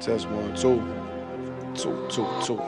Test 1, 2, 2, 2, 2.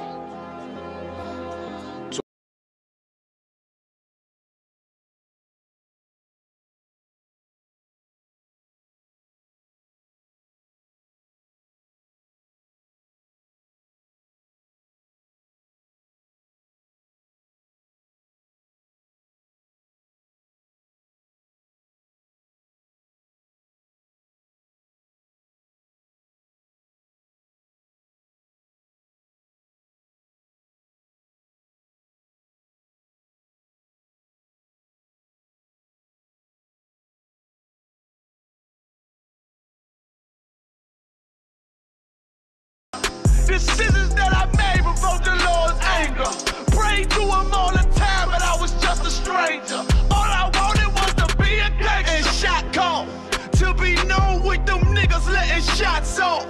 Decisions that I made provoked the Lord's anger. Prayed to him all the time, but I was just a stranger. All I wanted was to be a gangster and shot call. To be known with them niggas letting shots off.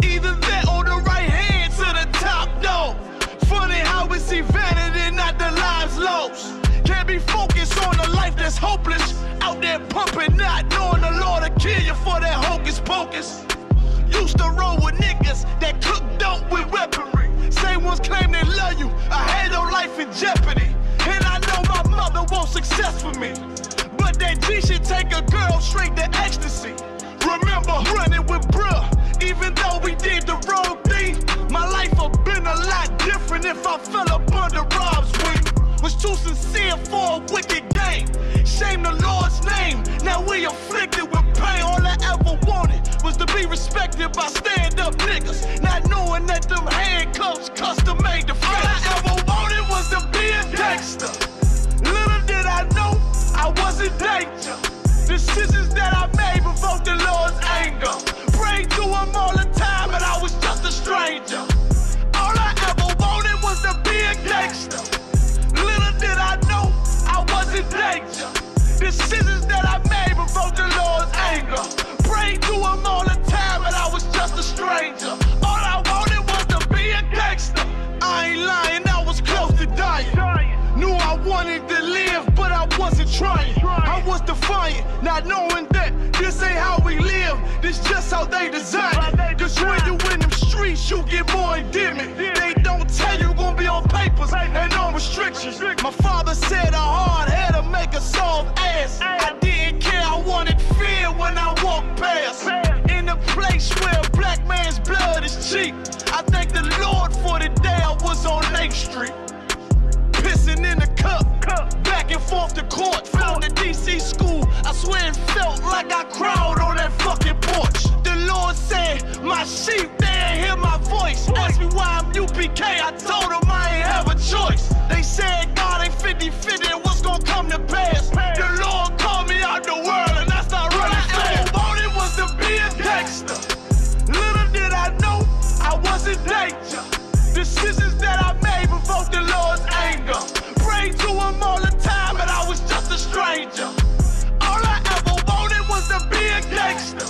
Either that or the right hand to the top dog. Funny how we see vanity, not the lives lost. Can't be focused on a life that's hopeless. Out there pumping, not knowing the Lord will kill you for that hocus pocus. Used to roll with niggas that cook dope with weaponry. Same ones claim they love you. I had your life in jeopardy. And I know my mother wants success for me. But that G should take a girl straight to ecstasy. Remember running with bruh, even though we did the wrong thing. My life would've been a lot different if I fell up under Rob's wing. Was too sincere for a wicked game. Shame the Lord's name. Now we afflicted with pain. All I ever wanted was to be respected by stand-up niggas, not knowing that them handcuffs custom made to fit. All I ever wanted was to be a gangster. Little did I know I was in danger. Decisions that I made provoked the Lord's anger. Prayed to him all the time, but I was just a stranger. All I ever wanted was to be a gangster. Little did I know I was in danger. Decisions that I made provoked the Lord's anger. Prayed to him all the time, but I was just a stranger. All I wanted was to be a gangster. I ain't lying, I was close to dying. Knew I wanted to live, but I wasn't trying. I was defiant, not knowing that this ain't how we live. This just how they design it. Cause when you in them streets, you get more endemic. They don't tell you gonna be on papers and on restrictions. My father said a hard head to make a soft ass. I didn't care, I wanted fear when I walked past. In a place where a black man's blood is cheap. I thank the Lord for the day I was on Lake Street. Pissing in a cup, back and forth to court. Found the DC school, I swear it felt like I cried on that fucking porch. The Lord said, my sheep, they ain't hear my voice. Asked me why I'm UPK, I told them I ain't have a choice. They said God ain't 50-50 and what's gonna come to pass. The Lord called me out the world and I started running fast. All I wanted was to be a gangster. Little did I know I was in danger. Decisions that I made provoked the Lord's anger. Prayed to him all the time, but I was just a stranger. All I ever wanted was to be a gangster.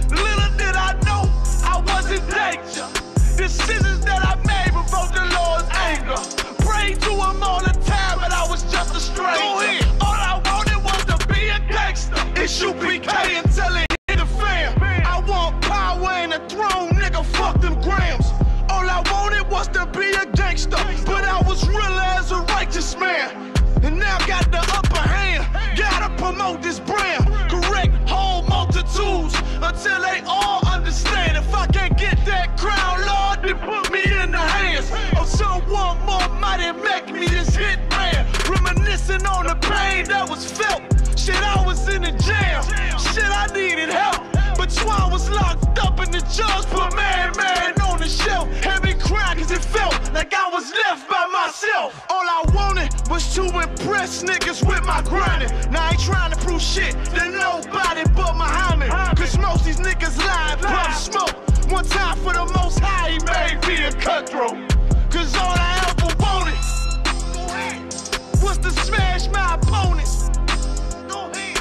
Little did I know I was in danger. Decisions that I made provoked the Lord's anger. Prayed to him all the time, but I was just a stranger. Go ahead. All I wanted was to be a gangster. It's UPK until it hit the fam. I want power and a throne, nigga, fuck them grams. All I wanted was to be a gangster, but I was real as a righteous man. And now got the upper hand, gotta promote this brand. Correct whole multitudes until they all understand. If I can't get that crown, Lord, then put me in the hands of someone more mighty, make me this hit man. Reminiscing on the pain that was felt. Shit, I was in the jam. Shit, I needed help. But Twan was locked up and the judge put man on the shelf. Had me crying cause it felt like I was left by myself. All I wanted was to impress niggas with my grinding. Now I ain't trying to prove shit to nobody but Muhammad. Cause most these niggas lie and pump smoke. One time for the Most High, he made me a cutthroat. Cause all I ever wanted was to smash my opponents.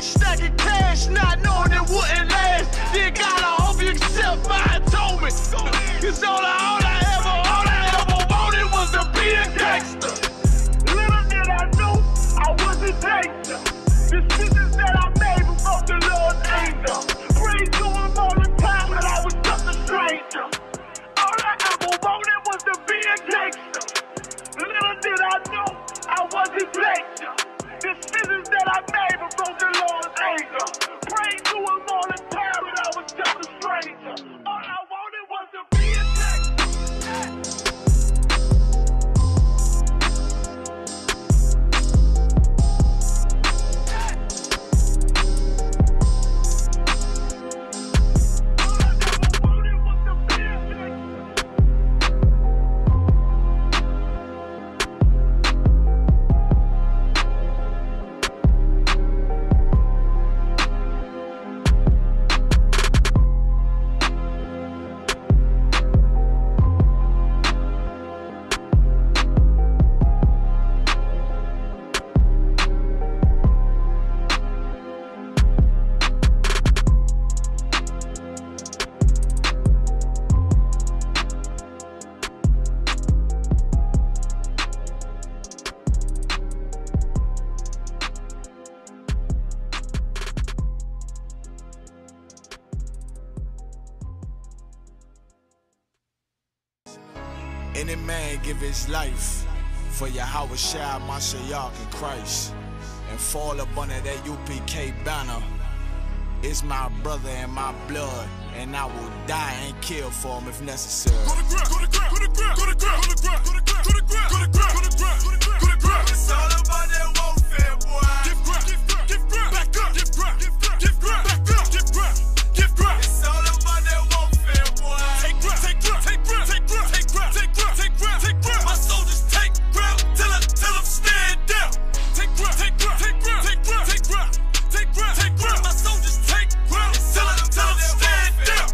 Stacking cash, not knowing it wouldn't last. Dear God, I hope you accept my atonement. Cause all I ever wanted was to be a gangster. Little did I know I was in danger. Decisions that I made provoked the Lord's anger. Prayed to him all the time, but I was just a stranger. Any man give his life for Yahweh Shai, Mashiach, and Christ, and fall up under that UPK banner. It's my brother and my blood, and I will die and kill for him if necessary. Go to ground, go to ground, go to ground, go to ground, go to ground, go to ground, go to ground, go to ground, go to ground, go to ground. It's all about that warfare, boy. Give ground, give ground, give ground, back up, give ground, give ground, give ground, back up, give ground, give ground. It's all about that warfare, boy. Take ground, take ground, take ground, take ground, take ground, take ground, take ground, take ground. My soldiers take ground till them stand down. Take ground, take ground, take ground, take ground, take ground, take ground, take ground. My soldiers take ground till them stand down.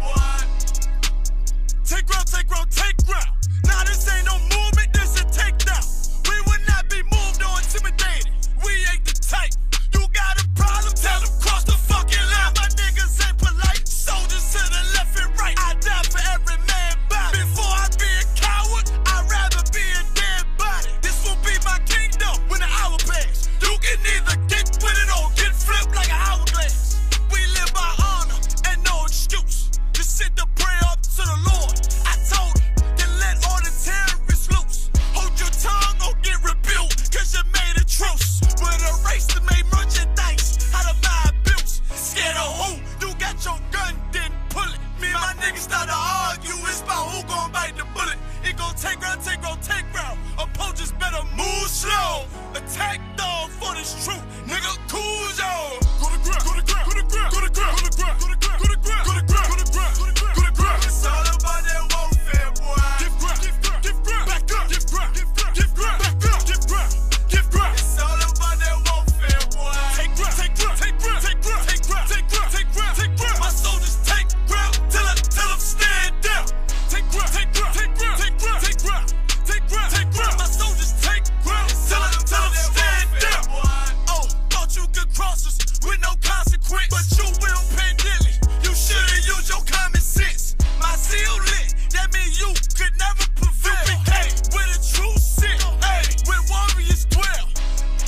Take ground, take ground, take ground. Nah, this ain't no movement, this a takedown. We will not be moved or intimidated. We ain't the type. You got a problem, tell them cross the fucking line. My niggas ain't polite. Soldiers to the left and right. I die for every man body. Before I be a coward, I'd rather be a dead body. This will be my kingdom when the hour pass. You can either get with it or get flipped like an hourglass. We live by honor and no excuse. Just sit the prayer up to the Lord. I told him, then let all the terrorists loose. Hold your tongue or get rebuked, cause you made a truce. With a race that made merchandise, how to buy abuse. Scared of who? You got your gun, then pull it. Me and my niggas start to argue, it's about who gon' bite the bullet. It gon' take round, take round, take round. Opponents better move slow. Attack dog for this truth, nigga, cool yo. Go to ground, go to ground, go to ground, go to ground, go to ground, go to ground, go to ground, go to ground, go to ground, go to ground, go to ground. It's all about that warfare, boy. Give ground, give ground, give ground, back up, give ground, give ground, give ground, back up, give ground, give ground. It's all about that warfare, boy. Take ground, take ground, take ground, take ground, take ground, take ground, take ground, take ground. My soldiers take ground till them stand down. Take ground, take ground, take ground, take ground, take ground, take ground, take ground. My soldiers take ground till them stand down. Oh, thought you could cross us with no consequence, but you will pay dearly. You should've used your common sense. My seal lit, that means you could never prevail. Hey, with a true sin, hey, where warriors dwell.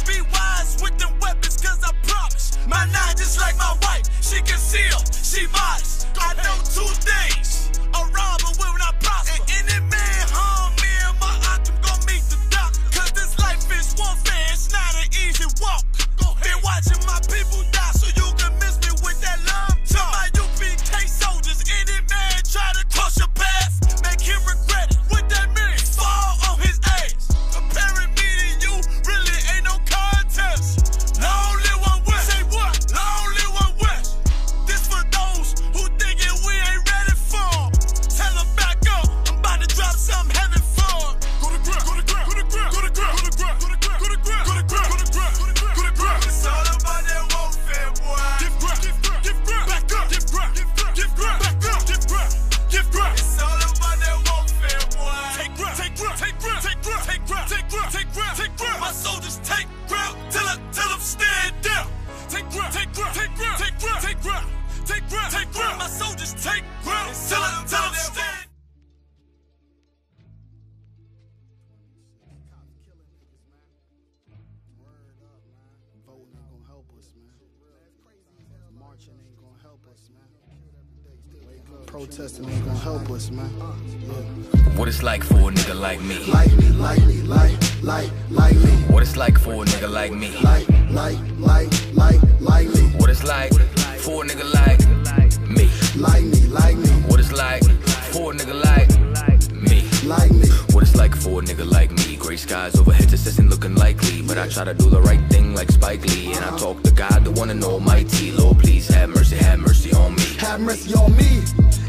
Be wise with them weapons, cause I promise. My nine just like my wife, she concealed, she modest. I know two things, a robber will not prosper. And any man harm me and my octave gon' meet the doctor. Cause this life is warfare, it's not an easy walk. Been watching my people die so you can miss me with that love talk. My UPK soldiers, any man try to cross your path, make him regret it. What that mean? Fall on his ass. Comparing me to you really ain't no contest. Long live one West. Say what? Long live one West. This for those who thinking we ain't ready for. Tell them back up. I'm about to drop something heavy for. Go to ground, go to ground, go to ground, go to ground, go to ground, go to ground, go to ground, go to ground, go to ground, go to ground. It's all about that warfare, boy. Give ground, give ground, give ground, back up, give ground, give ground, give ground, back up, give ground, give ground. It's all about that warfare, boy. Take ground, take ground, take ground, take ground, take ground, take ground, take ground, take ground. My soldiers take ground till them stand down. Take ground, take ground, take ground, take ground, take ground, take ground, take ground. My soldiers take ground till them stand. Voting ain't gonna help us, man. Marching ain't gonna help us, man. Protesting ain't gonna help us, man. What it's like for a nigga like me. Like me, like me, like me. What it's like for a nigga like me. Like me. What it's like for a nigga like me. Like me, like me. What it's like for a nigga like me. Like me. What it's like for a nigga like me. Gray skies overhead, assessing looking likely, but I try to do the right thing like Spike Lee. And I talk to God, the one and almighty. Lord, please have mercy on me. Have mercy on me.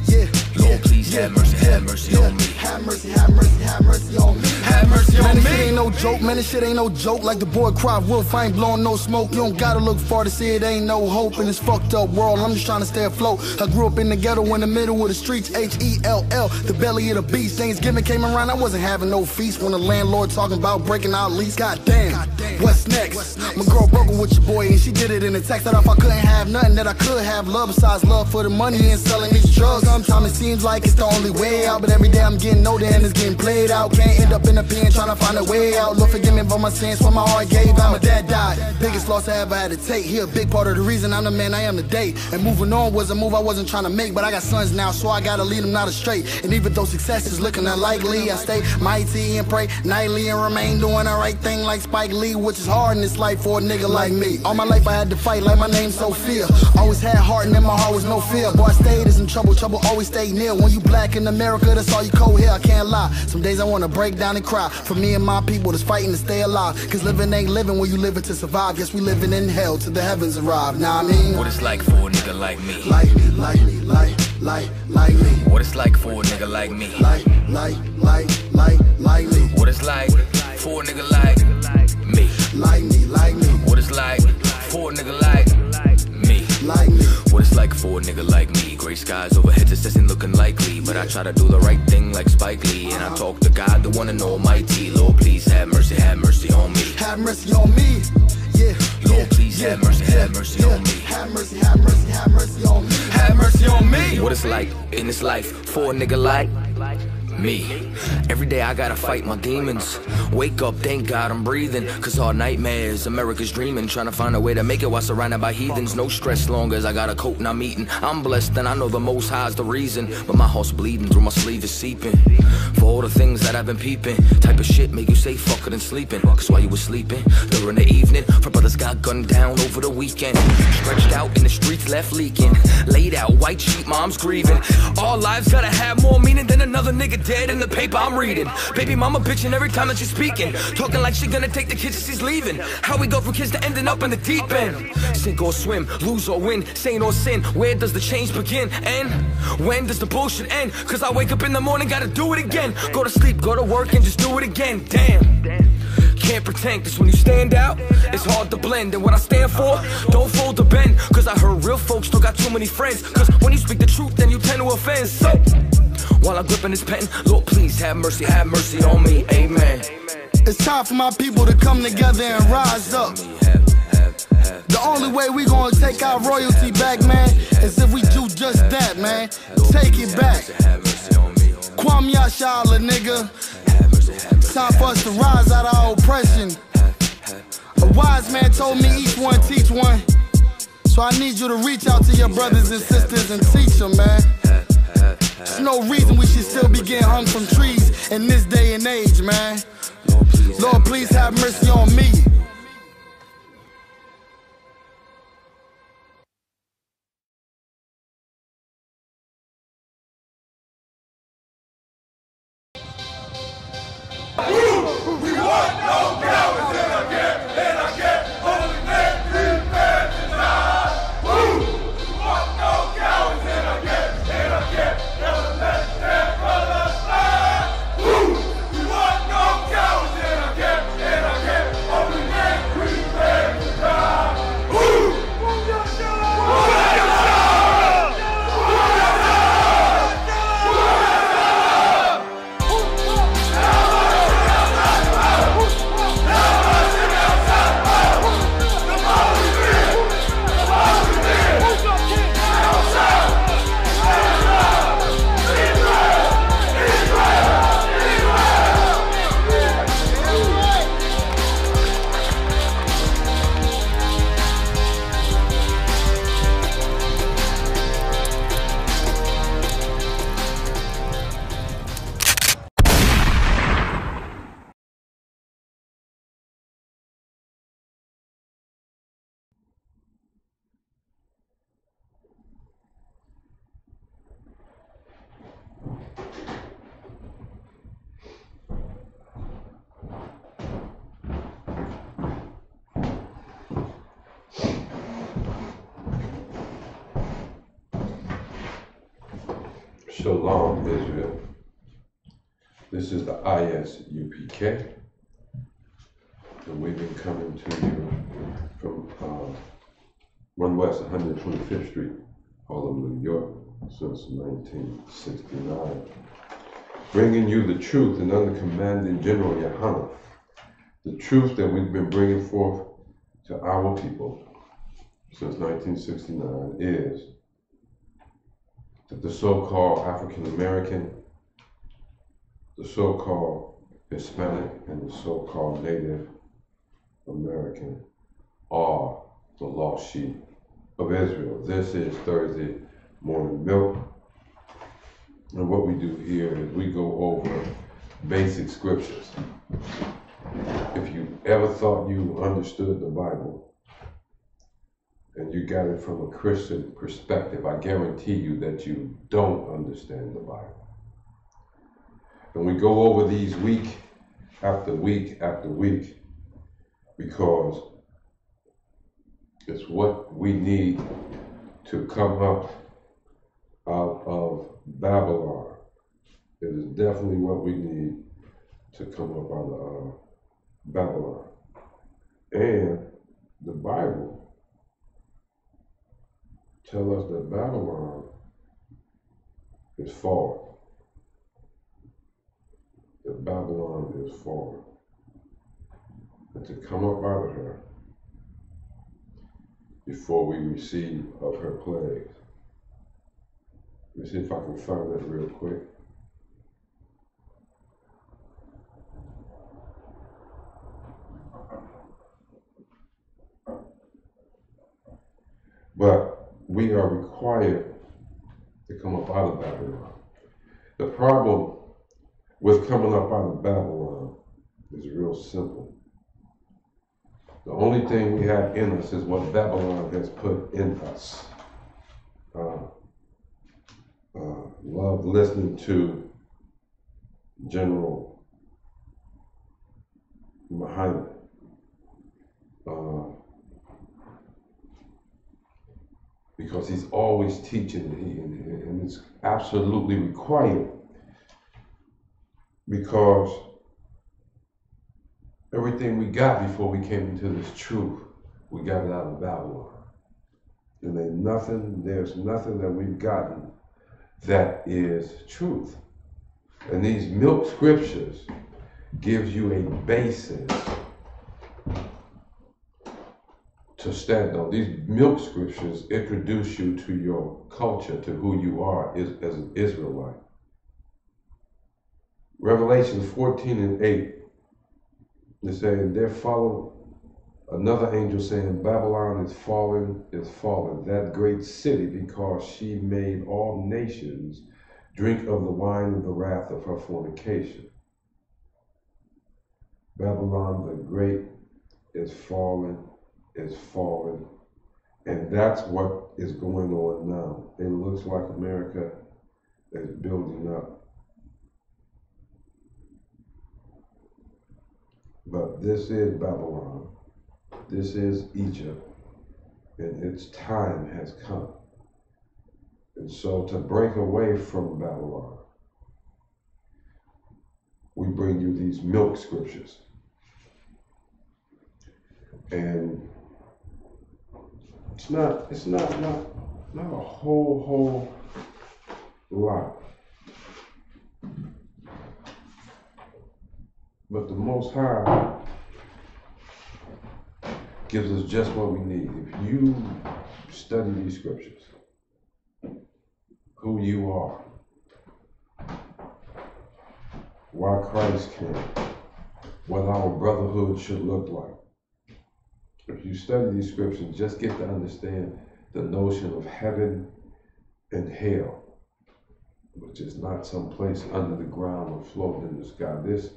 Yeah. Lord, please have mercy on me. Have mercy on me. Have mercy on Man, this me. shit ain't no joke, man, this shit ain't no joke. Like the boy Cry Wolf, I ain't blowing no smoke. You don't gotta look far to see it ain't no hope in this fucked up world. I'm just trying to stay afloat. I grew up in the ghetto in the middle of the streets, H-E-L-L, the belly of the beast. Thanksgiving came around, I wasn't having no feast when the landlord talking about breaking our lease. Goddamn, what's next? My girl broke up with your boy and she did it in a text that if I couldn't have nothing that I could have love besides love for the money and selling these drugs. Sometimes it seems like it's the only way out, but every day I'm getting older and it's getting played out. Can't end up in a pen trying to find a way out. Lord forgive me for my sins, for my heart gave out. My dad died, big biggest loss I ever had to take. He a big part of the reason I'm the man I am today. And moving on was a move I wasn't trying to make, but I got sons now, so I gotta lead them not straight. And even though success is looking unlikely, I stay mighty and pray nightly and remain doing the right thing like Spike Lee, which is hard in this life for a nigga like me. All my life I had to fight like my name's Sophia. Always had heart and in my heart was no fear. Boy, I stayed in some trouble, trouble always stayed near. When you black in America, that's all you cold here, I can't lie. Some days I wanna break down and cry for me and my people that's fighting to stay alive. Cause living ain't living when you living to survive. Guess we living in hell till the heavens arrive. Nah, I mean, what it's like for a nigga like me. Like me, like me, like me. What it's like for a nigga like me. Like me. What it's like for a nigga like me. Like me. What it's like for a nigga like me. Like me. What it's like for a nigga like me. Gray skies overhead, assessing looking likely, but I try to do the right thing like Spike Lee. And I talk to God, the one and almighty. Lord, please have mercy on me. Have mercy on me. Yeah. Lord, please have mercy on me. Have mercy on me. Have mercy on me. What it's like in this life for a nigga like me. Every day I gotta fight my demons. Wake up, thank God I'm breathing. Cause all nightmares, America's dreaming. Trying to find a way to make it while surrounded by heathens. No stress long as I got a coat and I'm eating. I'm blessed and I know the Most High's the reason. But my heart's bleeding through my sleeve is seeping. For all the things that I've been peeping. Type of shit make you say fuck it and sleeping. Cause while you was sleeping during the evening, for brothers got gunned down over the weekend. Stretched out in the streets left leaking. Laid out white sheet, mom's grieving. All lives gotta have more meaning than another nigga dead in the paper I'm reading. Baby mama bitching every time that she's speaking. Talking like she gonna take the kids as she's leaving. How we go from kids to ending up in the deep end. Sink or swim, lose or win, saint or sin. Where does the change begin? And when does the bullshit end? Cause I wake up in the morning, gotta do it again. Go to sleep, go to work and just do it again. Damn. Can't pretend, cause when you stand out, it's hard to blend. And what I stand for, don't fold or bend. Cause I heard real folks don't got too many friends. Cause when you speak the truth, then you tend to offend. So, while I'm gripping this pen, Lord please have mercy on me, amen. It's time for my people to come together and rise up. The only way we gonna take our royalty back, man, is if we do just that, man. Take it back. Kwame Yashala, nigga. Time for us to rise out of our oppression. A wise man told me each one teach one. So I need you to reach out to your brothers and sisters and teach them, man. There's no reason we should still be getting hung from trees in this day and age, man. Lord, please have mercy on me. We want no cowards in our camp, in our camp. Only men prepare to die. We want no cowards in our camp, in our camp. Never let their brothers die. We want no cowards in our camp, in our camp. Only men prepare to die. Shalom, Israel. This is the ISUPK, and we've been coming to you from 1 West 125th Street, Harlem, New York, since 1969, bringing you the truth and under Commanding General Yohanna, the truth that we've been bringing forth to our people since 1969 is that the so-called African American, the so-called Hispanic, and the so-called Native American are the lost sheep of Israel. This is Thursday Morning Milk. And what we do here is we go over basic scriptures. If you ever thought you understood the Bible and you got it from a Christian perspective, I guarantee you that you don't understand the Bible. And we go over these week after week after week because it's what we need to come up out of Babylon. It is definitely what we need to come up out of Babylon. And the Bible tells us that Babylon is fallen. That Babylon is fallen. And to come up out of her before we receive of her plagues. Let me see if I can find that real quick. But we are required to come up out of Babylon. The problem with coming up out of Babylon is real simple. The only thing we have in us is what Babylon has put in us. Love listening to General Muhammad. Because he's always teaching, and it's absolutely required. Because everything we got before we came into this truth, we got it out of Babylon. And there's nothing that we've gotten that is truth. And these milk scriptures gives you a basis to stand on. These milk scriptures introduce you to your culture, to who you are as an Israelite. Revelation 14:8, they say, and there followed another angel saying, Babylon is fallen, that great city, because she made all nations drink of the wine of the wrath of her fornication. Babylon the great is fallen, and that's what is going on now. It looks like America is building up. But this is Babylon. This is Egypt. And its time has come. And so to break away from Babylon, we bring you these milk scriptures. And it's not a whole lot. But the Most High gives us just what we need. If you study these scriptures, who you are, why Christ came, what our brotherhood should look like. If you study these scriptures, just get to understand the notion of heaven and hell, which is not some place under the ground or floating in the sky. This,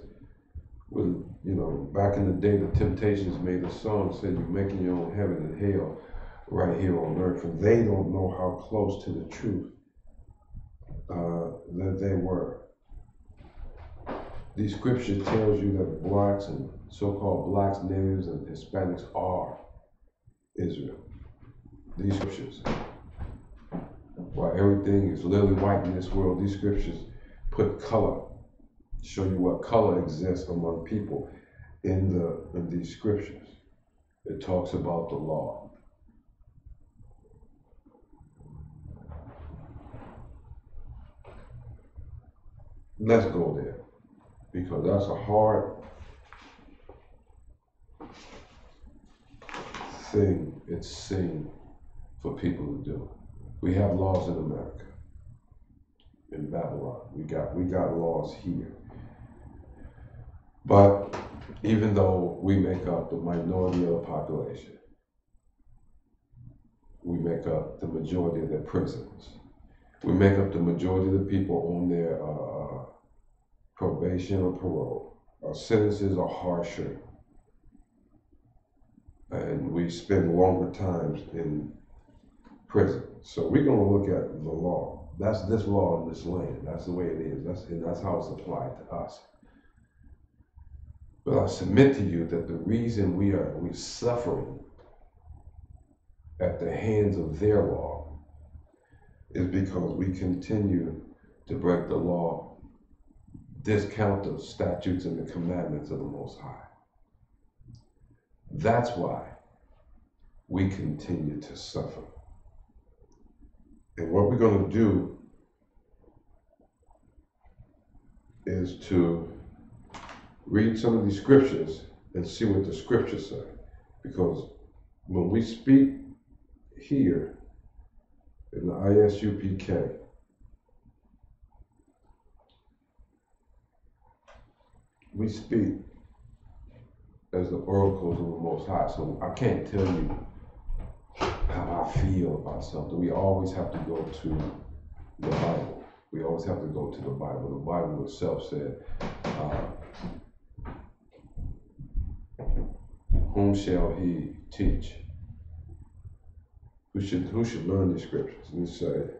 back in the day, the Temptations made a song said, you're making your own heaven and hell right here on earth. And they don't know how close to the truth that they were. These scriptures tells you that blacks and so-called blacks, natives, and Hispanics are Israel. These scriptures, while everything is lily white in this world, these scriptures put color, show you what color exists among people in these scriptures. It talks about the law. Let's go there, because that's a hard thing, it's seen for people to do. We have laws in America. In Babylon, we got laws here. But even though we make up the minority of the population, we make up the majority of their prisons. We make up the majority of the people on their probation or parole. Our sentences are harsher. And we spend longer times in prison. So we're going to look at the law. That's this law in this land. That's the way it is. That's how it's applied to us. But I submit to you that the reason we're suffering at the hands of their law is because we continue to break the law, discount the statutes and the commandments of the Most High. That's why we continue to suffer. And what we're going to do is to read some of these scriptures and see what the scriptures say. Because when we speak here in the ISUPK, we speak as the oracles of the Most High. So I can't tell you how I feel about something. We always have to go to the Bible. We always have to go to the Bible. The Bible itself said, whom shall he teach? Who should learn these scriptures? And he said,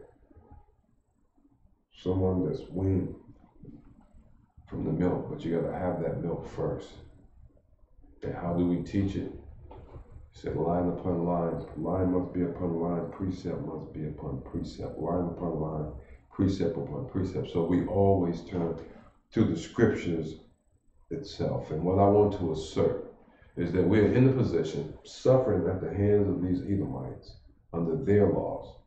someone that's weaned from the milk, but you got to have that milk first. And how do we teach it? He said, line upon line. Line must be upon line. Precept must be upon precept. Line upon line. Precept upon precept. So we always turn to the scriptures itself. And what I want to assert is that we're in the position, suffering at the hands of these Edomites under their laws,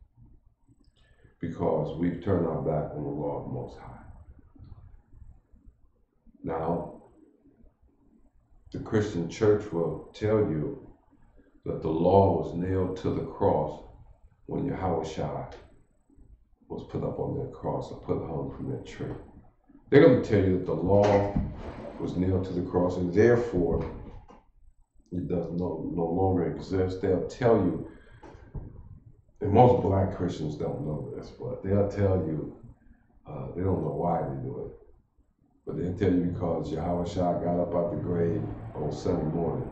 because we've turned our back on the law of the Most High. Now, the Christian church will tell you that the law was nailed to the cross when Yahushua was put up on that cross or put hung from that tree. They're going to tell you that the law was nailed to the cross and therefore it does no longer exist. They'll tell you, and most black Christians don't know this, but they'll tell you they don't know why they do it. But they'll tell you because Yahushua got up out the grave on Sunday morning.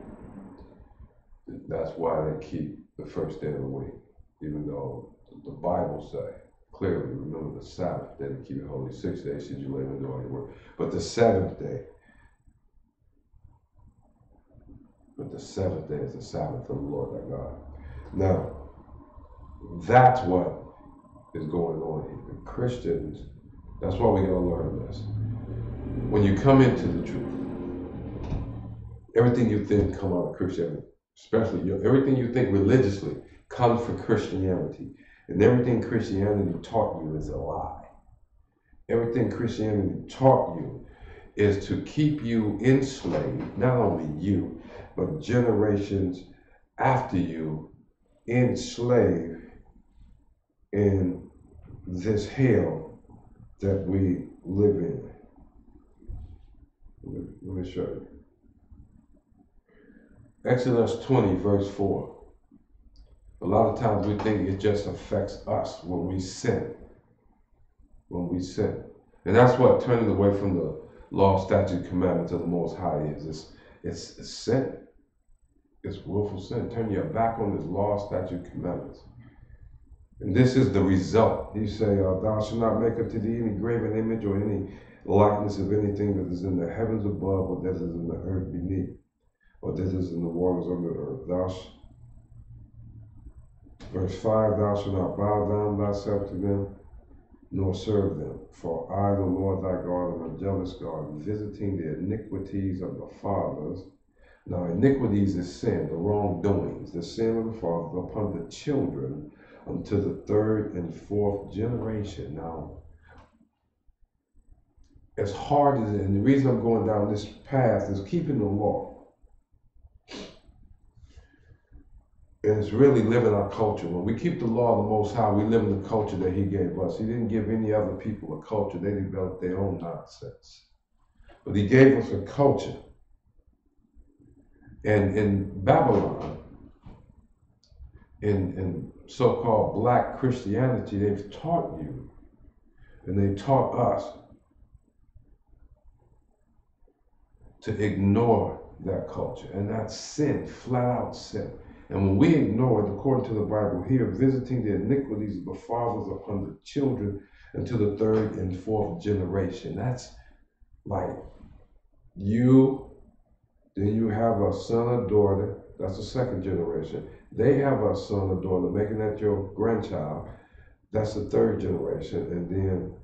That's why they keep the first day of the week, even though the Bible say clearly, remember the Sabbath day to keep it holy. 6 days should you labor and do all your work. But the seventh day is the Sabbath of the Lord thy God. Now, that's what is going on here. The Christians, that's why we got to learn this. When you come into the truth, everything you think come out of Christianity, especially everything you think religiously comes from Christianity. And everything Christianity taught you is a lie. Everything Christianity taught you is to keep you enslaved, not only you, but generations after you, enslaved in this hell that we live in. Let me show you. Exodus 20, verse 4. A lot of times we think it just affects us when we sin. When we sin. And that's what turning away from the law, statute, commandments of the Most High is. It's sin. It's willful sin. Turn your back on this law, statute, commandments. And this is the result. He say, thou shalt not make unto thee any graven image or any likeness of anything that is in the heavens above, or that is in the earth beneath, or that is in the waters under the earth. Verse 5, thou shalt not bow down thyself to them, nor serve them. For I, the Lord thy God, am a jealous God, visiting the iniquities of the fathers. Now, iniquities is sin, the wrongdoings, the sin of the fathers upon the children unto the third and fourth generation. Now, as hard as it, and the reason I'm going down this path is keeping the law. And it's really living our culture. When we keep the law of the Most High, we live in the culture that He gave us. He didn't give any other people a culture. They developed their own nonsense. But He gave us a culture. And in Babylon, in so-called black Christianity, they've taught you, and they taught us to ignore that culture. And that's sin, flat out sin. And when we ignore it, according to the Bible here, visiting the iniquities of the fathers upon the children unto the third and fourth generation. That's like you, then you have a son or daughter, that's the second generation. They have a son or daughter, making that your grandchild, that's the third generation. And then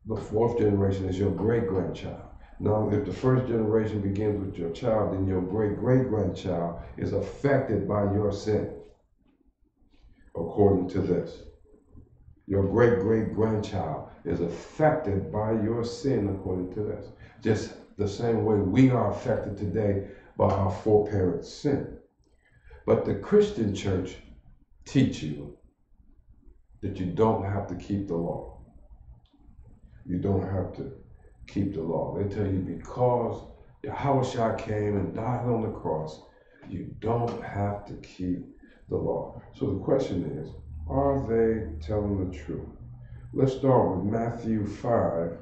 the fourth generation is your great-grandchild. Now, if the first generation begins with your child, then your great-great-grandchild is affected by your sin, according to this. Your great-great-grandchild is affected by your sin, according to this. Just the same way we are affected today by our foreparents' sin. But the Christian church teach you that you don't have to keep the law. You don't have to keep the law. They tell you because Yahushua came and died on the cross, you don't have to keep the law. So the question is, are they telling the truth? Let's start with Matthew 5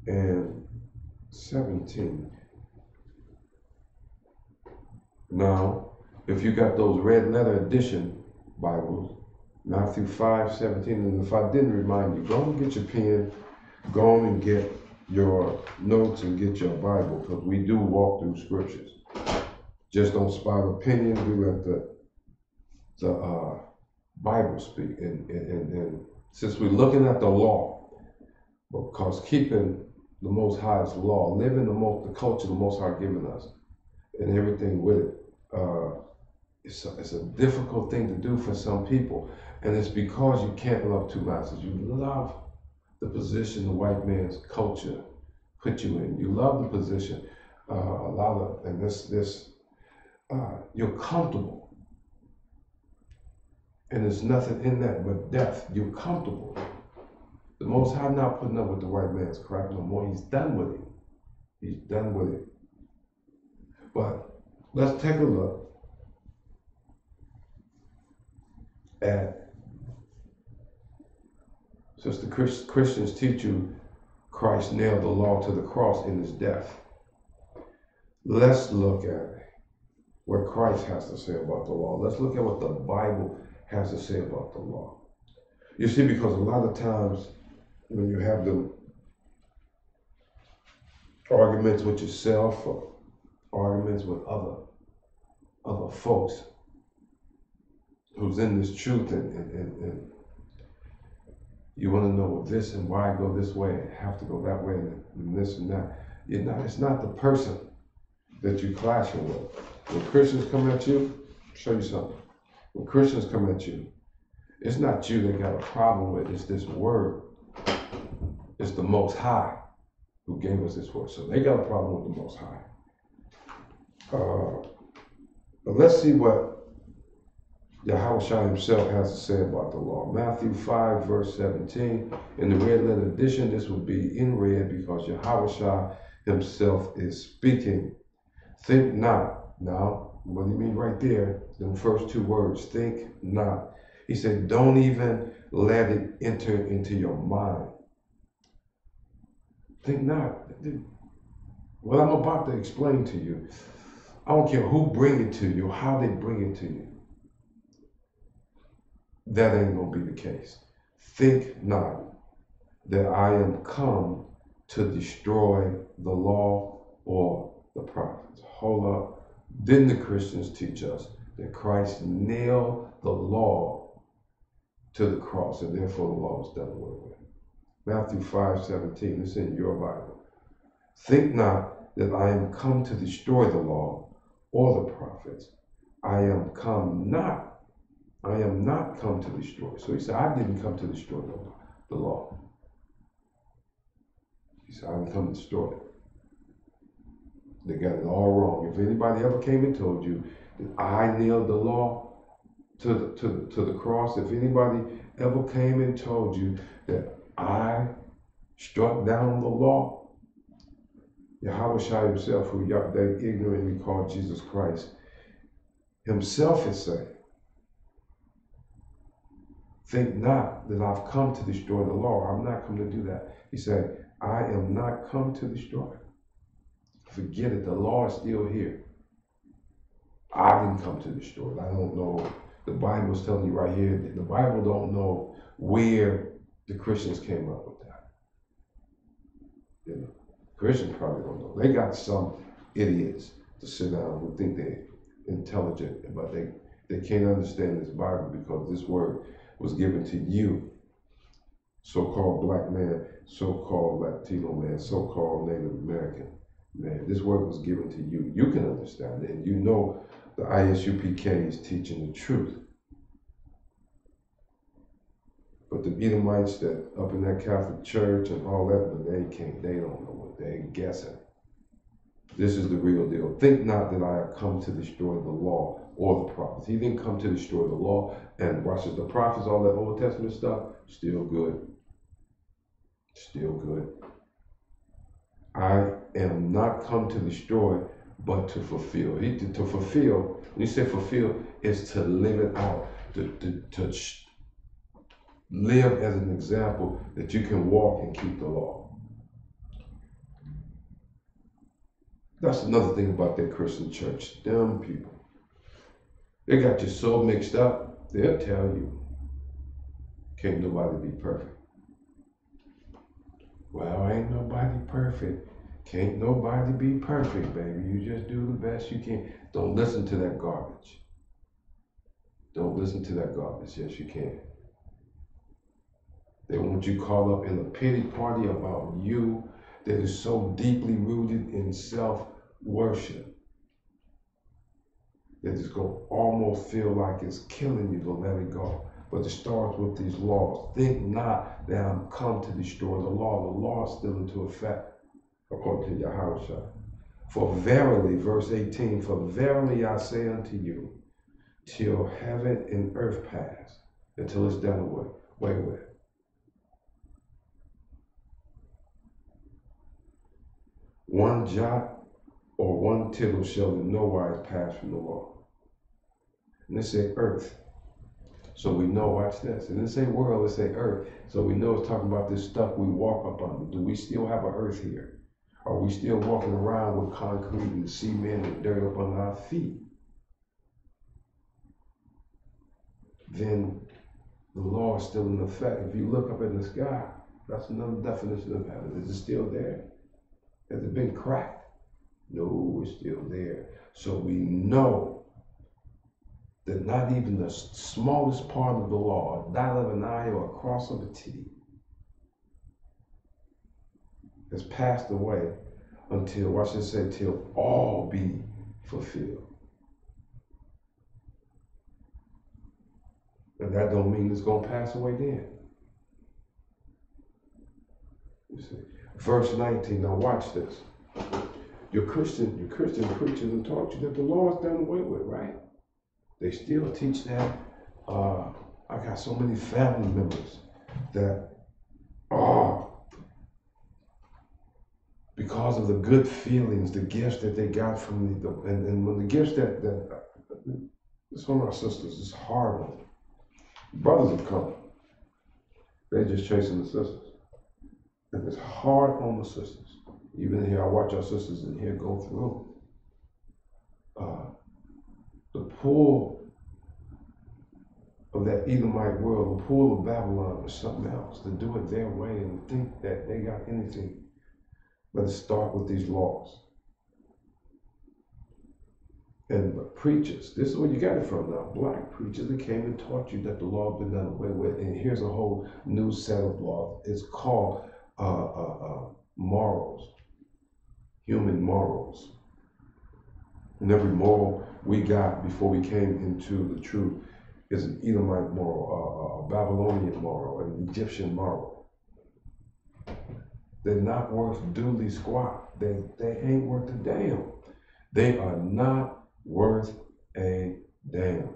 and 17. Now, if you got those red letter edition Bibles, Matthew 5:17, and if I didn't remind you, go and get your pen, go on and get your notes and get your Bible, because we do walk through scriptures. Just don't spout opinions. We let the Bible speak. And since we're looking at the law, because keeping the Most High's law, living the culture the Most High given us, and everything with it, it's a difficult thing to do for some people. And it's because you can't love two masters. You love the position the white man's culture put you in. You love the position. You're comfortable. And there's nothing in that but death. You're comfortable. The Most High not putting up with the white man's crap no more. He's done with it. He's done with it. But let's take a look at, since the Christians teach you Christ nailed the law to the cross in his death, let's look at what Christ has to say about the law. Let's look at what the Bible has to say about the law. You see, because a lot of times when you have the arguments with yourself or arguments with other folks who's in this truth, and you want to know this and why I go this way and have to go that way and this and that. It's not the person that you clashing with. When Christians come at you, show you something. When Christians come at you, it's not you that got a problem with, it's this word. It's the Most High who gave us this word. So they got a problem with the Most High. But let's see what Yahushua himself has to say about the law. Matthew 5, verse 17. In the red letter edition, this will be in red because Yahushua himself is speaking. Think not. Now, what do you mean right there? The first two words, think not. He said, don't even let it enter into your mind. Think not. What I'm about to explain to you, I don't care who bring it to you, how they bring it to you. That ain't gonna be the case. Think not that I am come to destroy the law or the prophets. Hold up. Didn't the Christians teach us that Christ nailed the law to the cross, and therefore the law is done away with? Matthew 5:17, it's in your Bible. Think not that I am come to destroy the law or the prophets. I am not come to destroy. So he said, I didn't come to destroy the law. He said, I didn't come to destroy it. They got it all wrong. If anybody ever came and told you that I nailed the law to the cross, if anybody ever came and told you that I struck down the law, Yahushua himself, who they ignorantly called Jesus Christ, himself is saying, Think not that I've come to destroy the law. I'm not come to do that. He said, I am not come to destroy. Forget it. The law is still here. I didn't come to destroy it. I don't know. The Bible is telling you right here. The Bible don't know where the Christians came up with that. You know, Christians probably don't know. They got some idiots to sit down who think they're intelligent, but they can't understand this Bible because this word was given to you, so-called black man, so-called Latino man, so-called Native American man. This word was given to you. You can understand it, and you know the ISUPK is teaching the truth. But the Edomites that up in that Catholic church and all that, but they can't, they don't know what they're guessing. This is the real deal. Think not that I have come to destroy the law or the prophets. He didn't come to destroy the law. And watch this, the prophets, all that Old Testament stuff, still good. Still good. I am not come to destroy, but to fulfill. To fulfill, when you say fulfill, is to live it out. To live as an example that you can walk and keep the law. That's another thing about that Christian church. Them people. They got you so mixed up, they'll tell you, can't nobody be perfect. Well, ain't nobody perfect. Can't nobody be perfect, baby. You just do the best you can. Don't listen to that garbage. Don't listen to that garbage. Yes, you can. They want you caught up in a pity party about you that is so deeply rooted in self-worship that it's going to almost feel like it's killing you to let it go. But it starts with these laws. Think not that I'm come to destroy the law. The law is still into effect, according to Yahushua. For verily, verse 18, for verily I say unto you, till heaven and earth pass, until it's done away with. One jot or one tittle shall in no wise pass from the law. And they say earth. So we know, watch this. And they say world, they say earth. So we know it's talking about this stuff we walk up on. Do we still have an earth here? Are we still walking around with concrete and cement and dirt up on our feet? Then the law is still in effect. If you look up in the sky, that's another definition of heaven. Is it still there? Has it been cracked? No, it's still there. So we know that not even the smallest part of the law, a dot of an I or a cross of a T, has passed away until, watch this say, till all be fulfilled. And that don't mean it's going to pass away then. You see. Verse 19, now watch this. Your Christian preachers have taught you that the law is done away with, right? They still teach that. I got so many family members that because of the good feelings, the gifts that they got from and when the gifts that it's one of our sisters, it's hard on them. Brothers have come. They're just chasing the sisters. And it's hard on the sisters. Even here, I watch our sisters in here go through. The pull of that Edomite world, the pull of Babylon or something else, to do it their way and think that they got anything. But it starts with these laws. And the preachers, this is where you got it from now. Black preachers that came and taught you that the law has been done away with. And here's a whole new set of laws. It's called morals, human morals. And every moral we got before we came into the truth is an Edomite moral, a Babylonian moral, an Egyptian moral. They're not worth doodly squat. They ain't worth a damn. They are not worth a damn.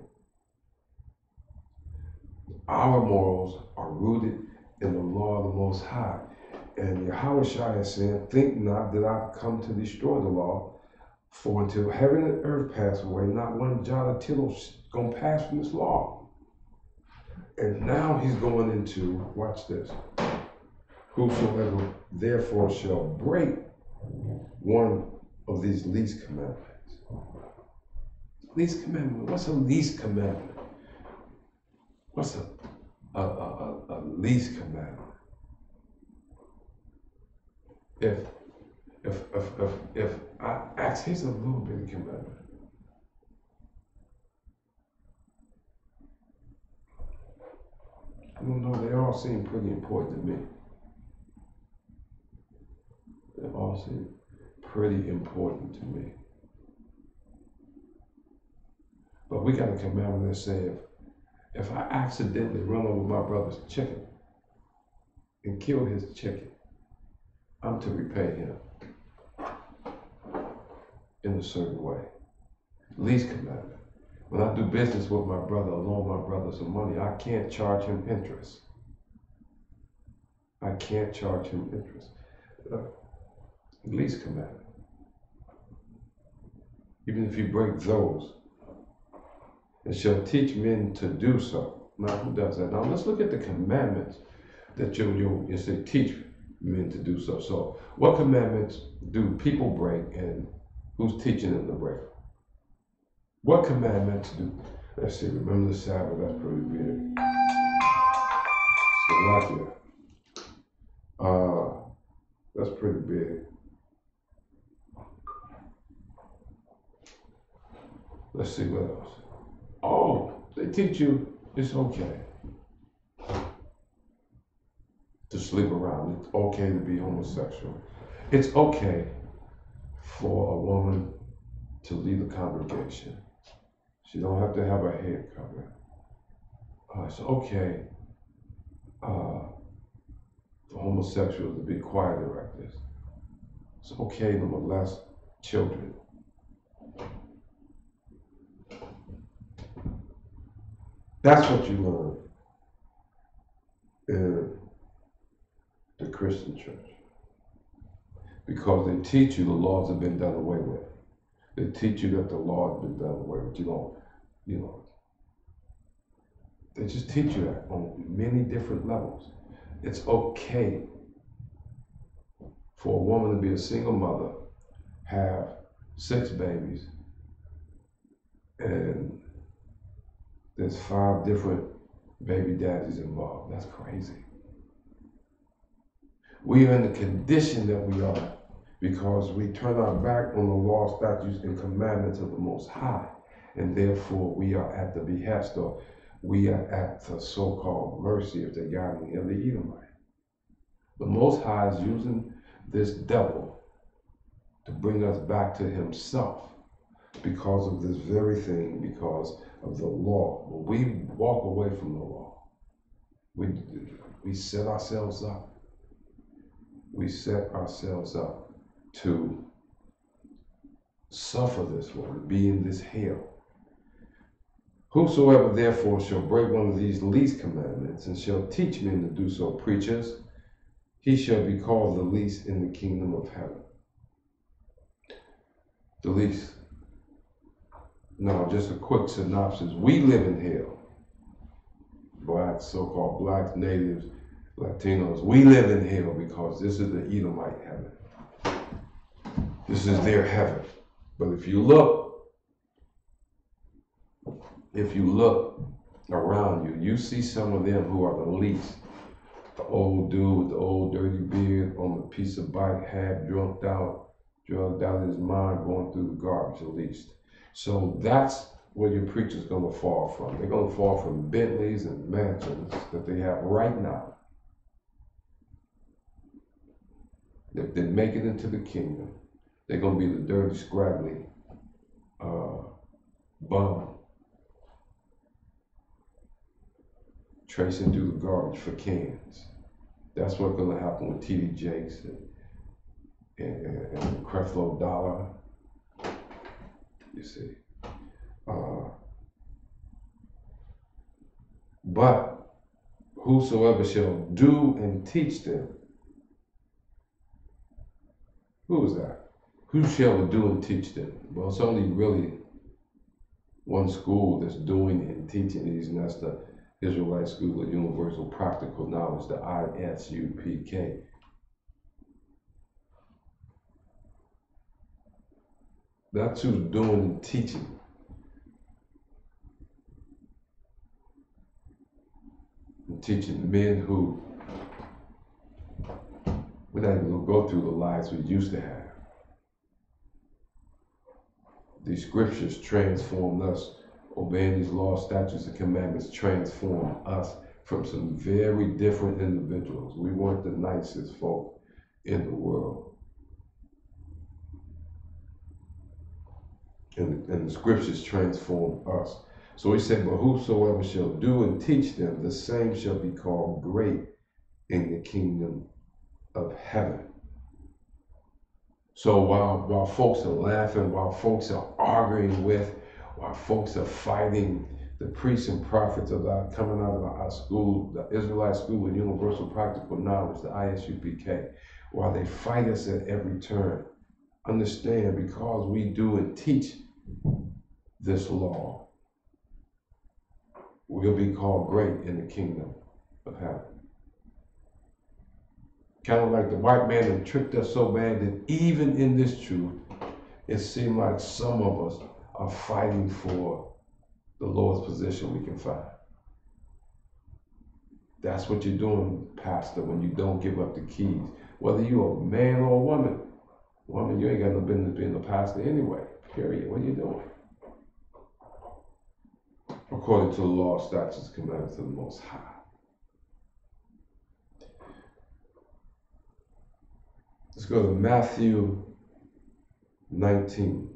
Our morals are rooted in the law of the Most High. And Yahushua is saying, think not that I've come to destroy the law, for until heaven and earth pass away, not one jot or tittle is going to pass from this law. And now he's going into, watch this. Whosoever therefore shall break one of these least commandments. Least commandment. What's a least commandment? What's a least commandment? If I ask, here's a little bit of commandment. I don't know, they all seem pretty important to me. They all seem pretty important to me. But we got a commandment that says, if I accidentally run over my brother's chicken and kill his chicken, I'm to repay him in a certain way. Least commandment. When I do business with my brother, loan my brother some money, I can't charge him interest. I can't charge him interest. Least commandment. Even if you break those, and shall teach men to do so. Now, who does that? Now, let's look at the commandments that you say teach men to do so. So, what commandments do people break, and who's teaching them to break? What commandments do? Let's see. Remember the Sabbath. That's pretty big. Slovakia. That's pretty big. Let's see what else. Oh, they teach you it's okay to sleep around. It's okay to be homosexual. It's okay for a woman to lead a congregation. She don't have to have her head covered. It's okay for homosexuals to be choir directors. It's okay to molest children. That's what you learn in the Christian church. Because they teach you the laws have been done away with. They teach you that the law has been done away with. They just teach you that on many different levels. It's okay for a woman to be a single mother, have 6 babies, and there's 5 different baby daddies involved. That's crazy. We are in the condition that we are because we turn our back on the law, statutes, and commandments of the Most High. And therefore, we are at the behest, or we are at the so-called mercy of the guiding of the Edomite. The Most High is using this devil to bring us back to himself because of this very thing, because of the law. When we walk away from the law, we set ourselves up. We set ourselves up to suffer this way, be in this hell. Whosoever therefore shall break one of these least commandments and shall teach men to do so, preachers, he shall be called the least in the kingdom of heaven. The least. Now, just a quick synopsis. We live in hell. Blacks, so-called blacks, natives, Latinos, we live in hell because this is the Edomite heaven. This is their heaven. But if you look around you, you see some of them who are the least. The old dude with the old dirty beard on the piece of bike, half drugged out in his mind, going through the garbage at least. So that's where your preacher's going to fall from. They're going to fall from Bentleys and mansions that they have right now. If they make it into the kingdom, they're going to be the dirty, scraggly bum tracing through the garbage for cans. That's what's going to happen with T.D. Jakes and Creflo Dollar. You see. But whosoever shall do and teach them. Who is that? Who shall do and teach them? Well, it's only really one school that's doing and teaching these, and that's the Israelite School of Universal Practical Knowledge, the ISUPK. That's who's doing the teaching. And teaching men who we're not even going to go through the lives we used to have. These scriptures transformed us. Obeying these laws, statutes, and commandments transformed us from some very different individuals. We weren't the nicest folk in the world. And the scriptures transform us. So he said, but whosoever shall do and teach them, the same shall be called great in the kingdom of heaven. So while folks are laughing, while folks are arguing with, while folks are fighting the priests and prophets of God coming out of our school, the Israelite School of Universal Practical Knowledge, the ISUPK, while they fight us at every turn, understand, because we do and teach this law, we'll be called great in the kingdom of heaven. Kind of like the white man that tricked us so bad that even in this truth, it seemed like some of us are fighting for the lowest position we can find. That's what you're doing, Pastor, when you don't give up the keys. Whether you're a man or a woman. Woman, you ain't got no business being a pastor anyway, period. What are you doing? According to the law, statutes, commandments of the Most High. Let's go to Matthew 19.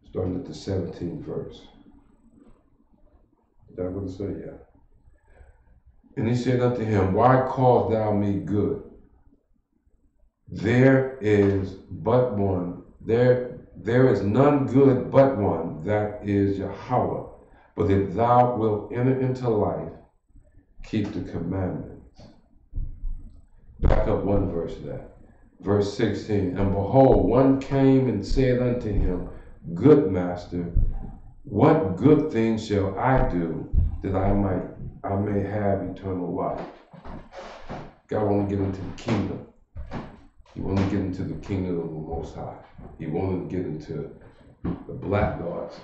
Starting at the 17th verse. Is that what it said? Yeah. And he said unto him, why callest thou me good? There is but one. There is none good but one, that is Yahweh. But if thou wilt enter into life, keep the commandments. Back up one verse of that. Verse 16. And behold, one came and said unto him, good master, what good thing shall I do that I may have eternal life? God want to get into the kingdom. He want to get into the kingdom of the Most High. He wanted to get into the black God's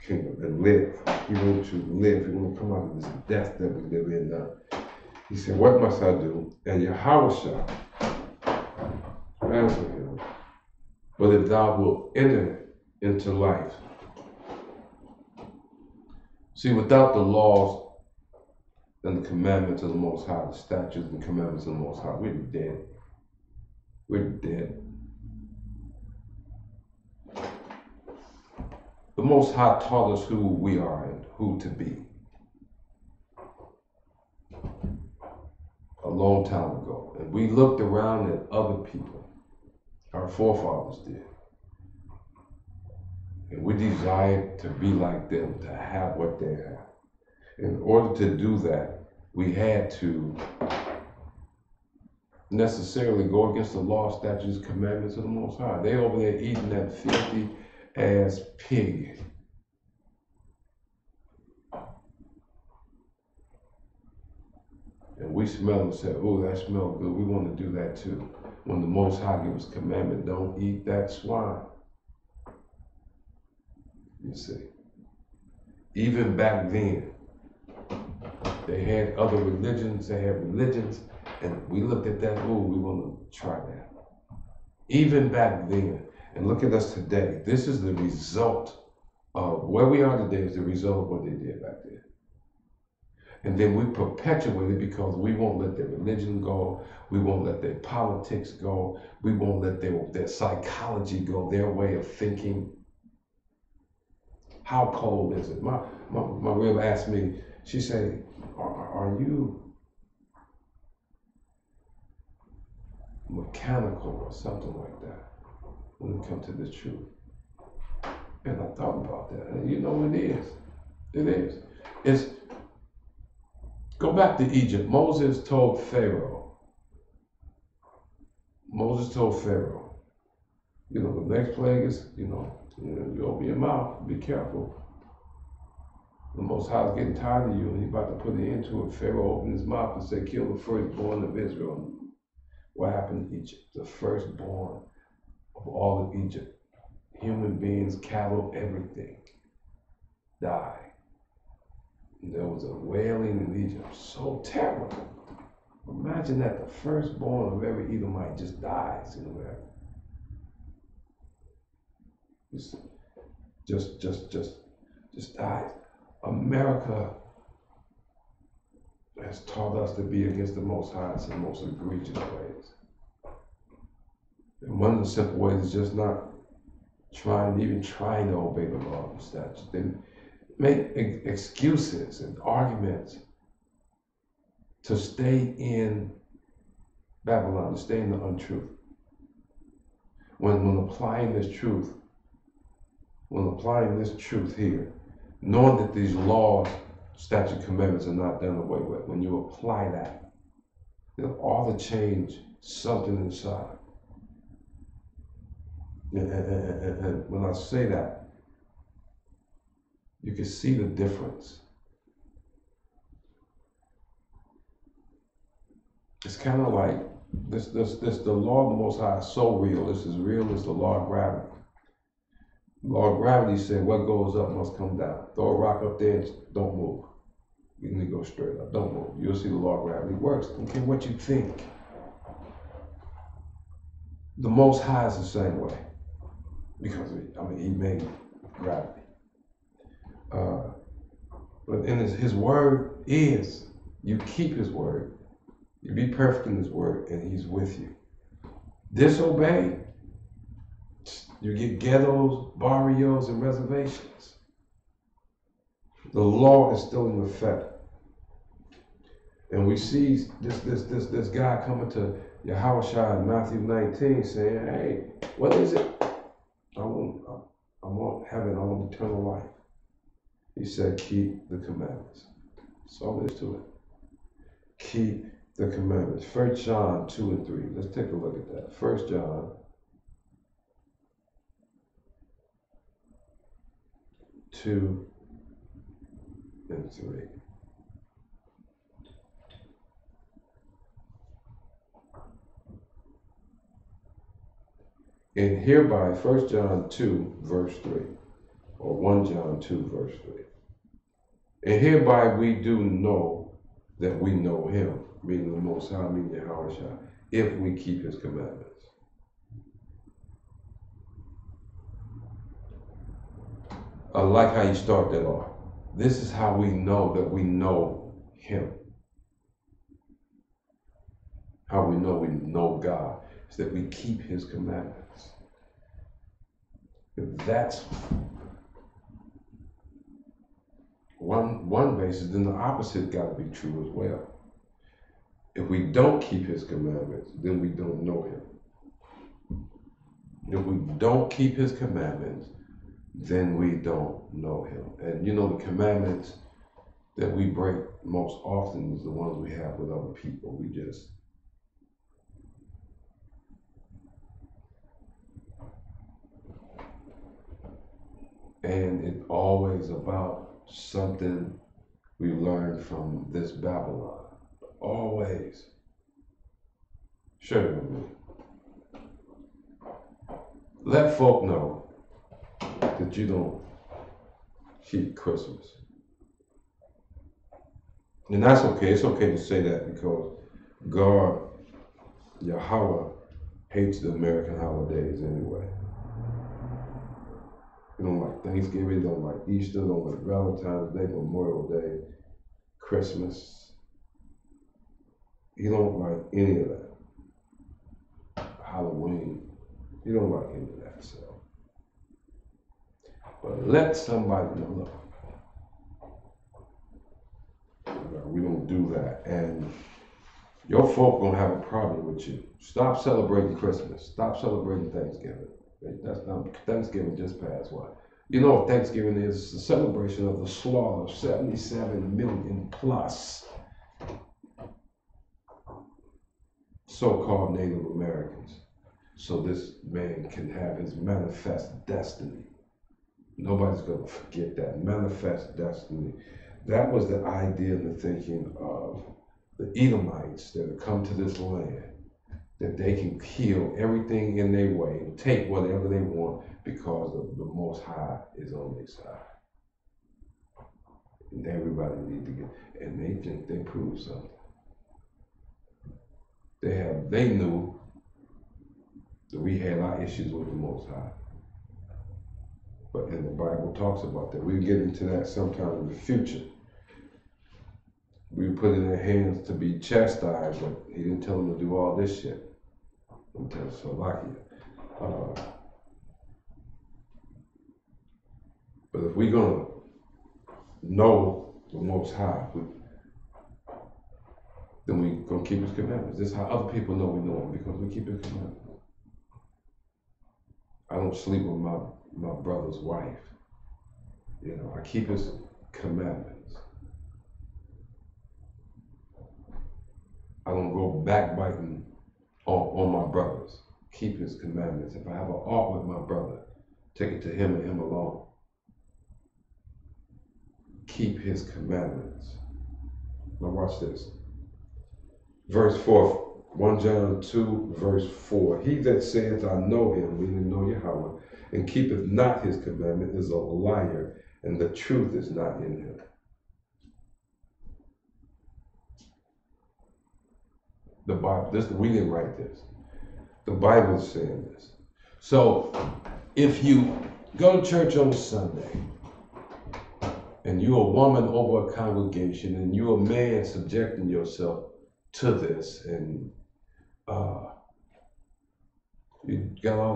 kingdom and live. He wanted to live. He wanted to come out of this death that we live in now. He said, what must I do? And Yahweh shall answer him, but if thou wilt enter into life. See, without the laws and the commandments of the Most High, the statutes and commandments of the Most High, we're dead. We're dead. The Most High taught us who we are and who to be. A long time ago. And we looked around at other people. Our forefathers did. And we desired to be like them, to have what they have. In order to do that, we had to necessarily go against the law, statutes, commandments of the Most High. They over there eating that filthy ass pig. And we smell and say, oh, that smells good. We want to do that too. When the Most High gives us commandment, don't eat that swine. You see. Even back then, they had other religions, and we looked at that, oh, we want to try that. Even back then, and look at us today, this is the result of where we are today is the result of what they did back then. And then we perpetuate it because we won't let their religion go, we won't let their politics go, we won't let their psychology go, their way of thinking. How cold is it? My rib asked me, she said, are you mechanical or something like that when it comes to the truth? And I thought about that, and you know it is. It is. It's, go back to Egypt. Moses told Pharaoh, You know, the next plague is, you open your mouth, be careful. The Most High is getting tired of you, and he's about to put an end to it. Pharaoh opened his mouth and said, kill the firstborn of Israel. What happened in Egypt? The firstborn of all of Egypt, human beings, cattle, everything, died. And there was a wailing in Egypt, so terrible. Imagine that the firstborn of every Edomite just dies in America. Just dies. America has taught us to be against the Most High in the most egregious ways. And one of the simple ways is just not trying to obey the law and statutes. They make excuses and arguments to stay in Babylon, to stay in the untruth. When applying this truth here, knowing that these laws, statute, commandments are not done away with, when you apply that, it'll all to change something inside. And when I say that, you can see the difference. It's kind of like this the law of the Most High is so real. This is real as the law of gravity. The law of gravity said what goes up must come down. Throw a rock up there and don't move. You need to go straight up. Don't move. You'll see the law of gravity works. Don't care what you think. The Most High is the same way. Because, he made gravity. But in his word is, you keep his word. You be perfect in his word, and he's with you. Disobey, you get ghettos, barrios, and reservations. The law is still in effect. And we see this guy coming to Yahushua in Matthew 19 saying, hey, what is it? I want heaven, I want eternal life. He said, keep the commandments. That's all there is to it. Keep the commandments. 1 John 2 and 3. Let's take a look at that. 1 John 2 and 3. And hereby, 1 John 2, verse 3, or 1 John 2, verse 3. And hereby we do know that we know him, meaning the Most High, meaning Yahushua, if we keep his commandments. I like how you start that off. This is how we know that we know him. How we know God, is that we keep his commandments. If that's one basis, then the opposite got to be true as well. If we don't keep his commandments, then we don't know him. If we don't keep his commandments, then we don't know him. And the commandments that we break most often is the ones we have with other people. And it's always about something we learned from this Babylon. Always. Share it with me. Let folk know that you don't keep Christmas. And that's okay. It's okay to say that because God, Yahweh, hates the American holidays anyway. He don't like Thanksgiving, don't like Easter, don't like Valentine's Day, Memorial Day, Christmas. He don't like any of that. Halloween. He don't like any of that. So, but let somebody know. Look, we don't do that, and your folk gonna have a problem with you. Stop celebrating Christmas. Stop celebrating Thanksgiving. That's not Thanksgiving. Just passed. What? You know what Thanksgiving is? It's a celebration of the slaughter of 77 million plus so-called Native Americans. so this man can have his manifest destiny. Nobody's going to forget that manifest destiny. That was the idea and the thinking of the Edomites that have come to this land, that they can kill everything in their way and take whatever they want because the Most High is on their side. And everybody need to get, and they think they proved something. They knew that we had our issues with the Most High. But and the Bible talks about that. We'll get into that sometime in the future. We put in their hands to be chastised, but he didn't tell them to do all this shit until Slovakia. But if we're gonna know the Most High, then we're gonna keep his commandments. This is how other people know we know him, because we keep his commandments. I don't sleep with my brother's wife. You know, I keep his commandments. I don't go backbiting on my brothers. Keep his commandments. If I have an art with my brother, take it to him and him alone. Keep his commandments. Now watch this. Verse 4. 1 John 2, verse 4. He that saith, I know him, meaning know Yahweh, and keepeth not his commandment is a liar, and the truth is not in him. The Bible, we didn't write this. The Bible is saying this. So, if you go to church on Sunday, and you're a woman over a congregation, and you're a man subjecting yourself to this, and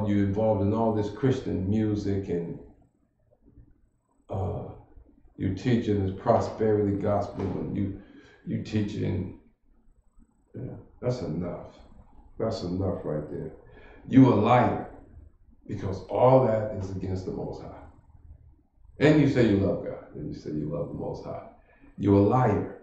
you involved in all this Christian music, and you teaching this prosperity gospel, and you teaching, that's enough. That's enough right there. You a liar, because all that is against the Most High. And you say you love God, and you say you love the Most High. You're a liar.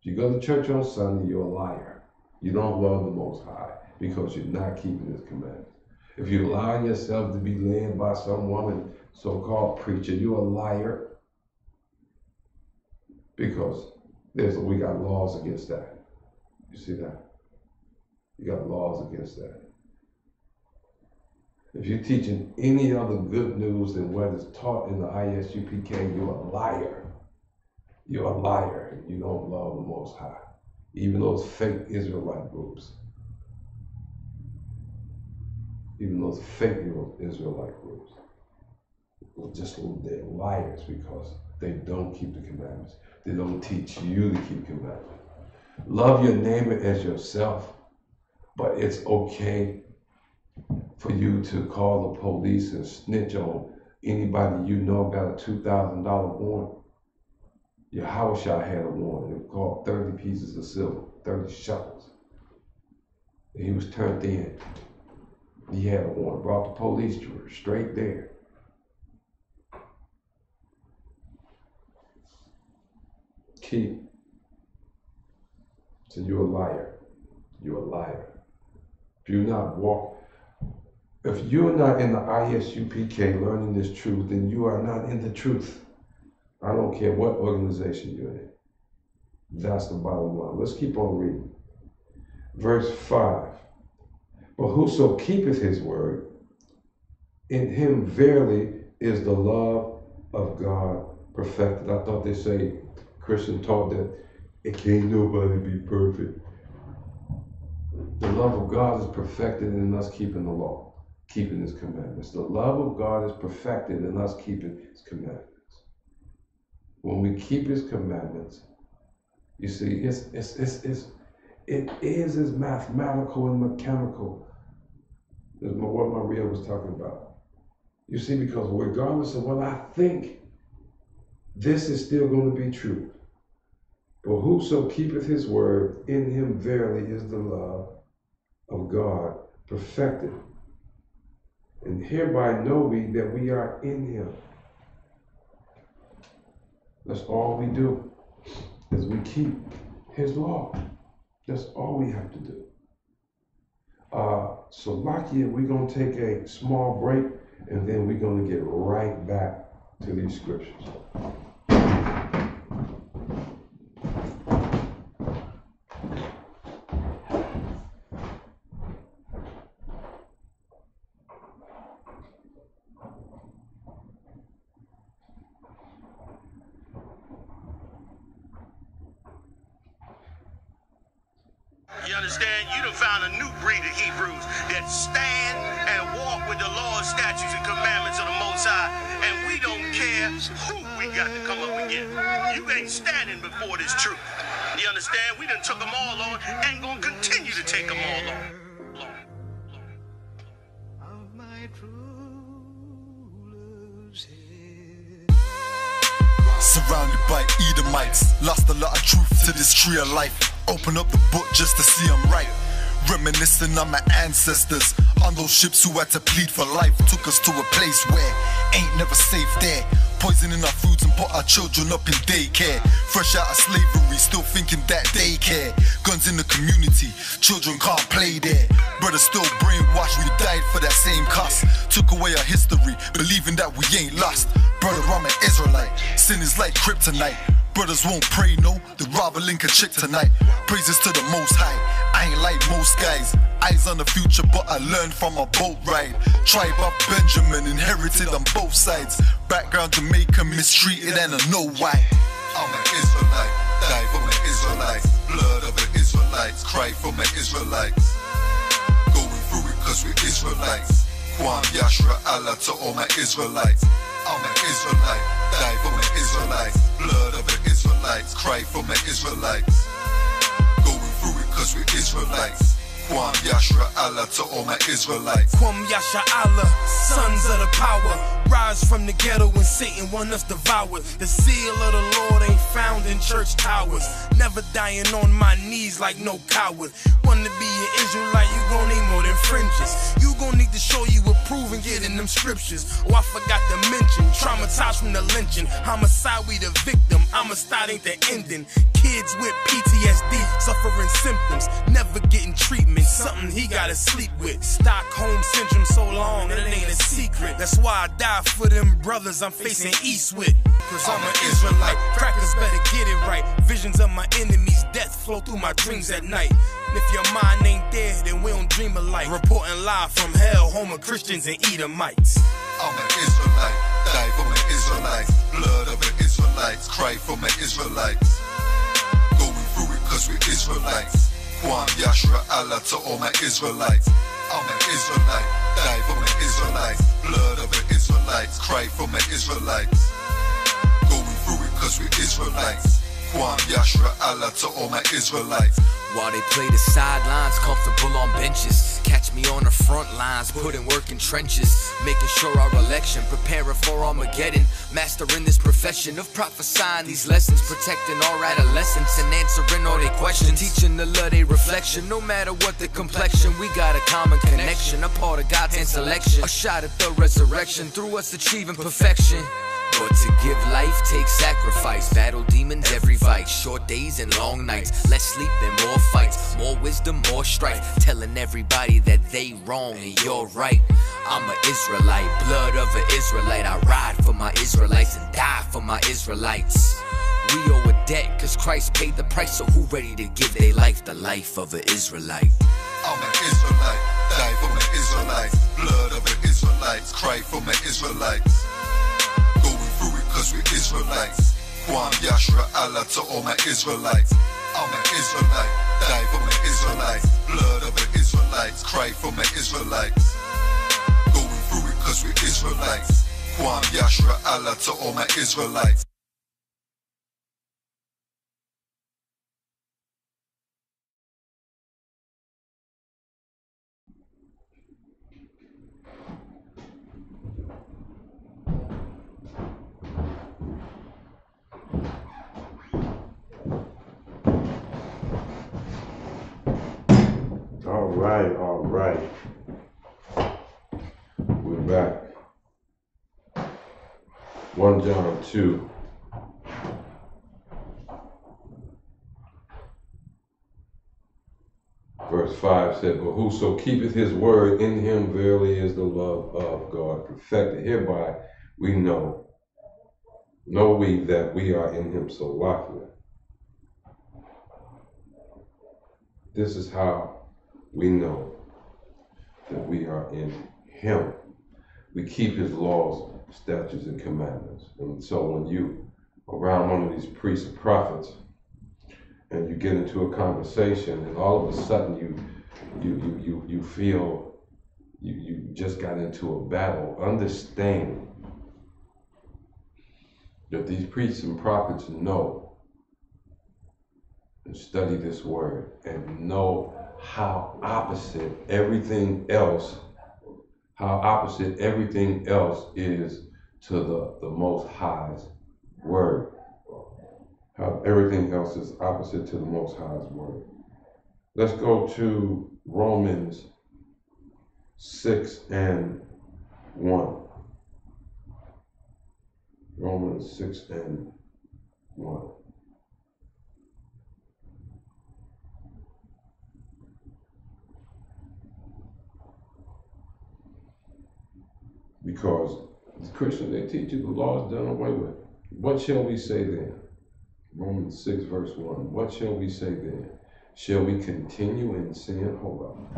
If you go to church on Sunday, you're a liar. You don't love the Most High because you're not keeping his commandments. If you allow yourself to be led by some woman, so-called preacher, you're a liar, because we got laws against that. You see that? You got laws against that. If you're teaching any other good news than what is taught in the ISUPK, you're a liar. You're a liar, and you don't love the Most High. Even those fake Israelite groups. Even those fake Israelite groups. They're liars because they don't keep the commandments. They don't teach you to keep commandments. Love your neighbor as yourself, but it's okay for you to call the police and snitch on anybody you know got a $2,000 warrant. Yahushua had a warrant. It was called 30 pieces of silver, 30 shekels. And he was turned in. He had a warrant. Brought the police to her, straight there. Keep. So you're a liar. You're a liar. If you're not in the ISUPK learning this truth, then you are not in the truth. I don't care what organization you're in. That's the bottom line. Let's keep on reading. Verse 5. But whoso keepeth his word, in him verily is the love of God perfected. I thought they say, Christian taught that it can't nobody be perfect. The love of God is perfected in us keeping the law, keeping his commandments. The love of God is perfected in us keeping his commandments. When we keep his commandments, you see, it is as mathematical and mechanical as what Maria was talking about. You see, because regardless of what I think, this is still going to be true. But whoso keepeth his word, in him verily is the love of God perfected. And hereby know we that we are in him. That's all we do, is we keep his law. That's all we have to do. Salakia, we're going to take a small break, and then we're going to get right back to these scriptures. You understand? You done found a new breed of Hebrews that stand and walk with the laws, statutes, and commandments of the Most High. And we don't care who we got to come up against. You ain't standing before this truth. You understand? We done took them all on and gonna continue to take them all on. Surrounded by Edomites, lost a lot of truth to this tree of life. Open up the book just to see I'm right. Reminiscing on my ancestors, on those ships who had to plead for life. Took us to a place where ain't never safe there. Poisoning our foods and put our children up in daycare. Fresh out of slavery, still thinking that they care. Guns in the community, children can't play there. Brothers still brainwashed, we died for that same cause. Took away our history, believing that we ain't lost. Brother, I'm an Israelite, sin is like kryptonite. Brothers won't pray, no, they'd rather link a chick tonight. Praises to the Most High, I ain't like most guys. Eyes on the future, but I learned from a boat ride. Tribe of Benjamin, inherited on both sides. Background Jamaican, mistreated and I know why. I'm an Israelite, die for my Israelites. Blood of the Israelites, cry for my Israelites. Going through it cause we're Israelites. Kwam Yashra Allah to all my Israelites. I'm an Israelite, die for my Israelites. Blood of the Israelites, cry for my Israelites. Going through it cause we're Israelites. Kwam Yashra Allah to all my Israelites. Kwam Yasha Allah, sons of the power. Rise from the ghetto when Satan want us devoured. The seal of the Lord ain't found in church towers. Never dying on my knees like no coward. Wanna be an Israelite, you gon' need more than fringes. You gon' need to show you approve and get in them scriptures. Oh, I forgot to mention, traumatized from the lynching. Homicide, we the victim, homicide ain't the ending. Kids with PTSD, suffering symptoms, never getting treatment, something he gotta sleep with. Stockholm syndrome so long, it ain't a secret. That's why I die for them brothers I'm facing east with. Cause I'm an Israelite, crackers better get it right. Visions of my enemies, death flow through my dreams at night. And if your mind ain't there, then we don't dream alike. Reporting live from hell, home of Christians and Edomites. I'm an Israelite, die for my Israelites. Blood of the Israelites, cry for my Israelites. Going through it cause we're Israelites. Kwam Yashra Allah to all my Israelites. I'm an Israelite, die for my Israelites. Blood of the Israelites, cry for my Israelites. Going through it cause we're Israelites. Kwam Yashra Allah to all my Israelites. While they play the sidelines, comfortable on benches. Catch me on the front lines, putting work in trenches. Making sure our election, preparing for Armageddon. Mastering this profession of prophesying these lessons. Protecting our adolescents and answering all their questions. Teaching the love they reflection, no matter what the complexion. We got a common connection, a part of God's hand selection. A shot at the resurrection, through us achieving perfection. But to give life takes sacrifice. Battle demons every fight. Short days and long nights. Less sleep and more fights. More wisdom, more strife. Telling everybody that they wrong and you're right. I'm an Israelite, blood of an Israelite. I ride for my Israelites and die for my Israelites. We owe a debt cause Christ paid the price. So who ready to give their life the life of an Israelite? I'm an Israelite, die for my Israelites. Blood of the Israelites, cry for my Israelites. Going through it cause we're Israelites. Kwam Yashra Allah to all my Israelites. I'm an Israelite, die for my Israelites. Blood of the Israelites, cry for my Israelites. Going through it cause we're Israelites. Kwam Yashra Allah to all my Israelites. All right. We're back. 1 John 2. Verse 5 said, but whoso keepeth his word, in him verily is the love of God perfected. Hereby we know we that we are in him. So lawfully. This is how we know that we are in him. We keep his laws, statutes, and commandments. And so when you around one of these priests or prophets and you get into a conversation and all of a sudden you feel you just got into a battle, understand that these priests and prophets know and study this word and know how opposite everything else is to the Most High's word. How everything else is opposite to the Most High's word. Let's go to Romans 6 and 1. Romans 6 and 1. Because the Christians, they teach you the law is done away with. What shall we say then? Romans 6 verse 1. What shall we say then? Shall we continue in sin? Hold on.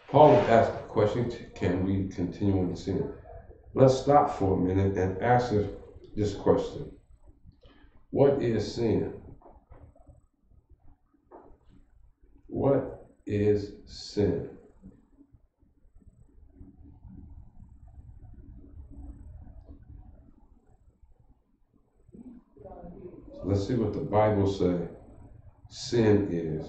Paul asked the question, can we continue in sin? Let's stop for a minute and answer this question. What is sin? What is sin? Let's see what the Bible says sin is.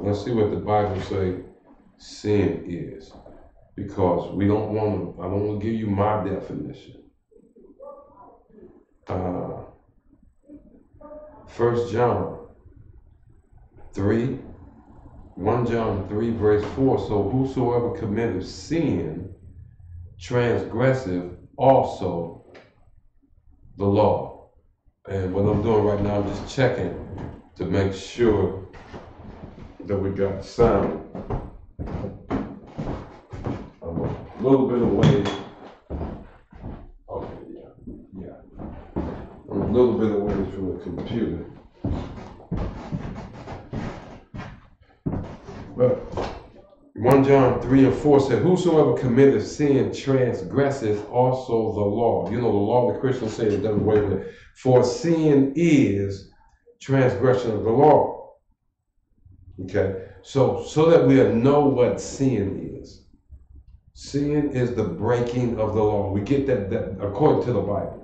Let's see what the Bible says sin is. Because I don't want to give you my definition. 1 John 3, 1 John 3 verse 4, so whosoever committeth sin transgressive also the law. And what I'm doing right now, I'm just checking to make sure that we got sound. I'm a little bit away. Okay, yeah. I'm a little bit away from the computer. But 1 John 3 and 4 said, whosoever committeth sin transgresseth also the law. You know, the law, the Christians say, is done away with. For sin is transgression of the law. Okay, so that we know what sin is. Sin is the breaking of the law. We get that according to the Bible.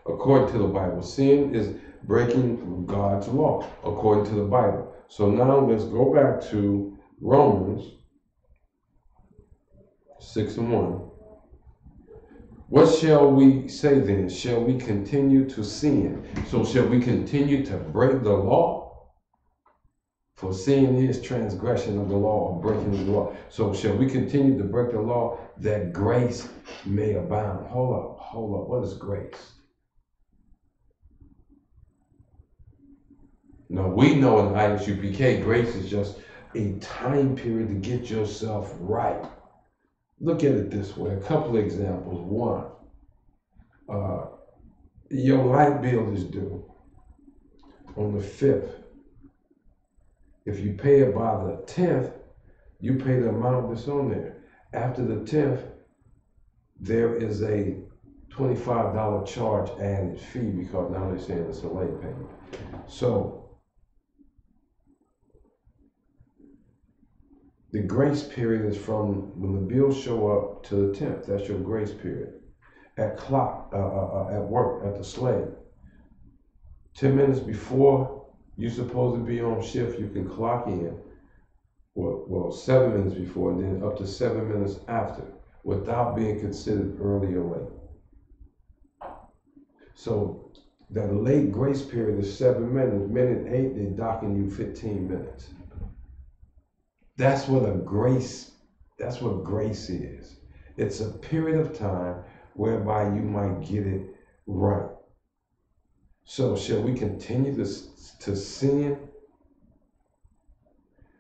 According to the Bible, sin is breaking God's law, according to the Bible. So now let's go back to Romans 6 and 1. What shall we say then? Shall we continue to sin? So shall we continue to break the law? For sin is transgression of the law, breaking of the law. So shall we continue to break the law that grace may abound? Hold up. What is grace? Now we know in ISUPK, grace is just a time period to get yourself right. Look at it this way. A couple of examples. One, your light bill is due on the 5th. If you pay it by the 10th, you pay the amount that's on there. After the 10th, there is a $25 charge added fee because now they're saying it's a late payment. So the grace period is from when the bills show up to the 10th. That's your grace period. At work, at the slave. 10 minutes before you're supposed to be on shift, you can clock in. Well, 7 minutes before, and then up to 7 minutes after, without being considered early or late. So that late grace period is 7 minutes. Minute 8, they're docking you 15 minutes. That's what grace is. It's a period of time whereby you might get it right. So shall we continue to sin?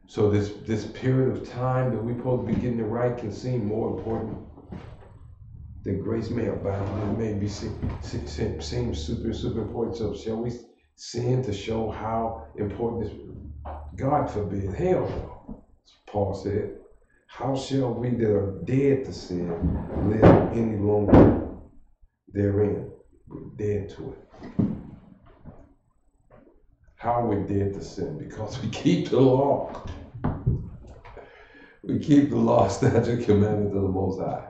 So this period of time that we're supposed to be getting it right can seem more important. That grace may abound. It may be seem super important. So shall we sin to show how important this? God forbid. Hell no. Paul said, how shall we that are dead to sin live any longer therein? We're dead to it. How are we dead to sin? Because we keep the law. We keep the law, statute, commandments of the Most High.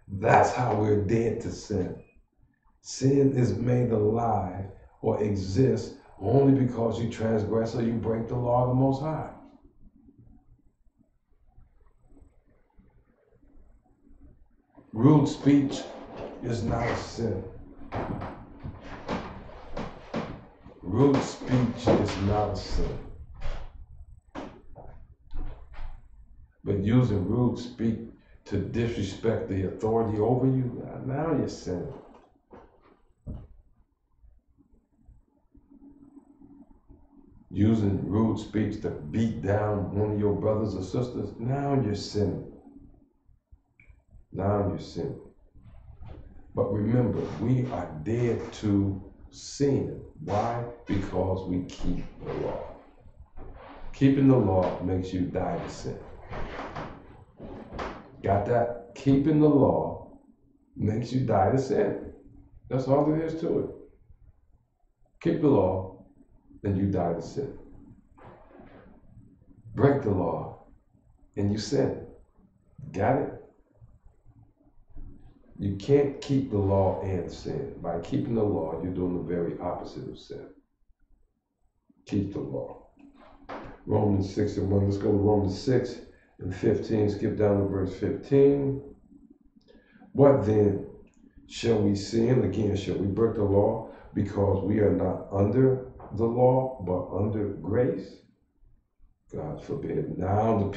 That's how we're dead to sin. Sin is made alive or exists only because you transgress or you break the law of the Most High. Rude speech is not a sin. Rude speech is not a sin. But using rude speech to disrespect the authority over you, now you're sinning. Using rude speech to beat down one of your brothers or sisters, now you're sinning. Now you're sinning. But remember, we are dead to sin. Why? Because we keep the law. Keeping the law makes you die to sin. Got that? Keeping the law makes you die to sin. That's all there is to it. Keep the law and you die to sin. Break the law and you sin. Got it? You can't keep the law and sin. By keeping the law, you're doing the very opposite of sin. Keep the law. Romans 6:1. Let's go to Romans 6:15. Skip down to verse 15. What then? Shall we sin? Again, shall we break the law because we are not under the law, but under grace? God forbid. Now the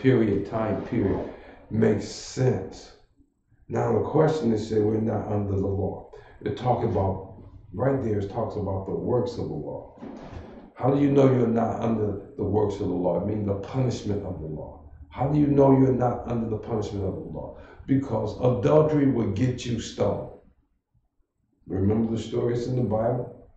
time period makes sense. Now the question is, say we're not under the law. It talks about, right there, it talks about the works of the law. How do you know you're not under the works of the law? I mean the punishment of the law. How do you know you're not under the punishment of the law? Because adultery will get you stoned. Remember the stories in the Bible?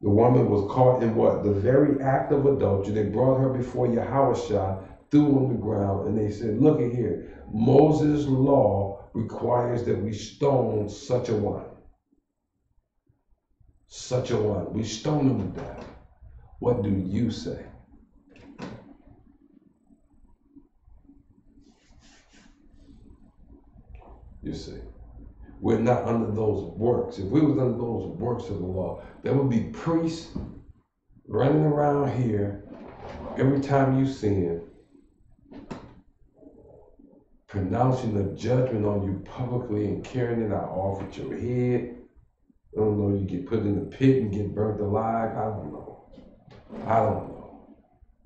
The woman was caught in what? The very act of adultery. They brought her before Yahushua, threw on the ground, and they said, look at here. Moses' law requires that we stone such a one. Such a one. We stone him to death. What do you say? You see, we're not under those works. If we was under those works of the law, there would be priests running around here every time you sin, pronouncing a judgment on you publicly and carrying it out off with your head. I don't know, you get put in the pit and get burnt alive. I don't know.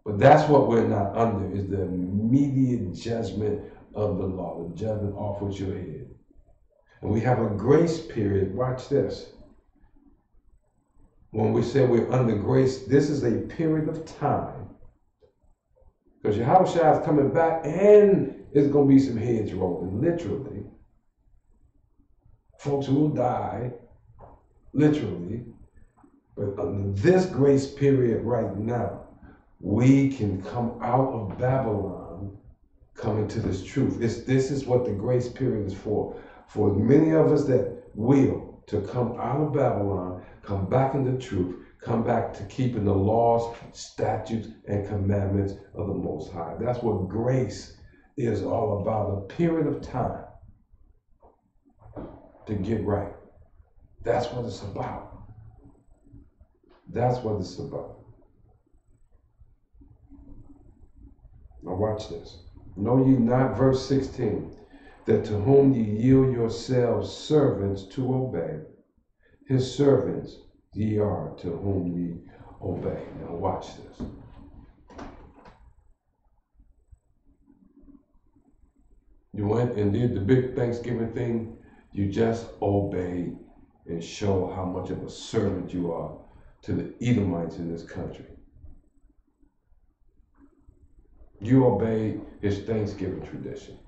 But that's what we're not under, is the immediate judgment of the law, the judgment off with your head. And we have a grace period. Watch this. When we say we're under grace, this is a period of time. Because Yahushua is coming back and it's going to be some heads rolling, literally. Folks will die, literally. But under this grace period right now, we can come out of Babylon, come into this truth. This is what the grace period is for. For many of us that will to come out of Babylon, come back into truth, come back to keeping the laws, statutes, and commandments of the Most High. That's what grace is all about, a period of time to get right. That's what it's about. That's what it's about. Now watch this. Know ye not, verse 16, that to whom ye yield yourselves servants to obey, his servants ye are to whom ye obey. Now watch this. You went and did the big Thanksgiving thing. You just obeyed and show how much of a servant you are to the Edomites in this country. You obey his Thanksgiving tradition.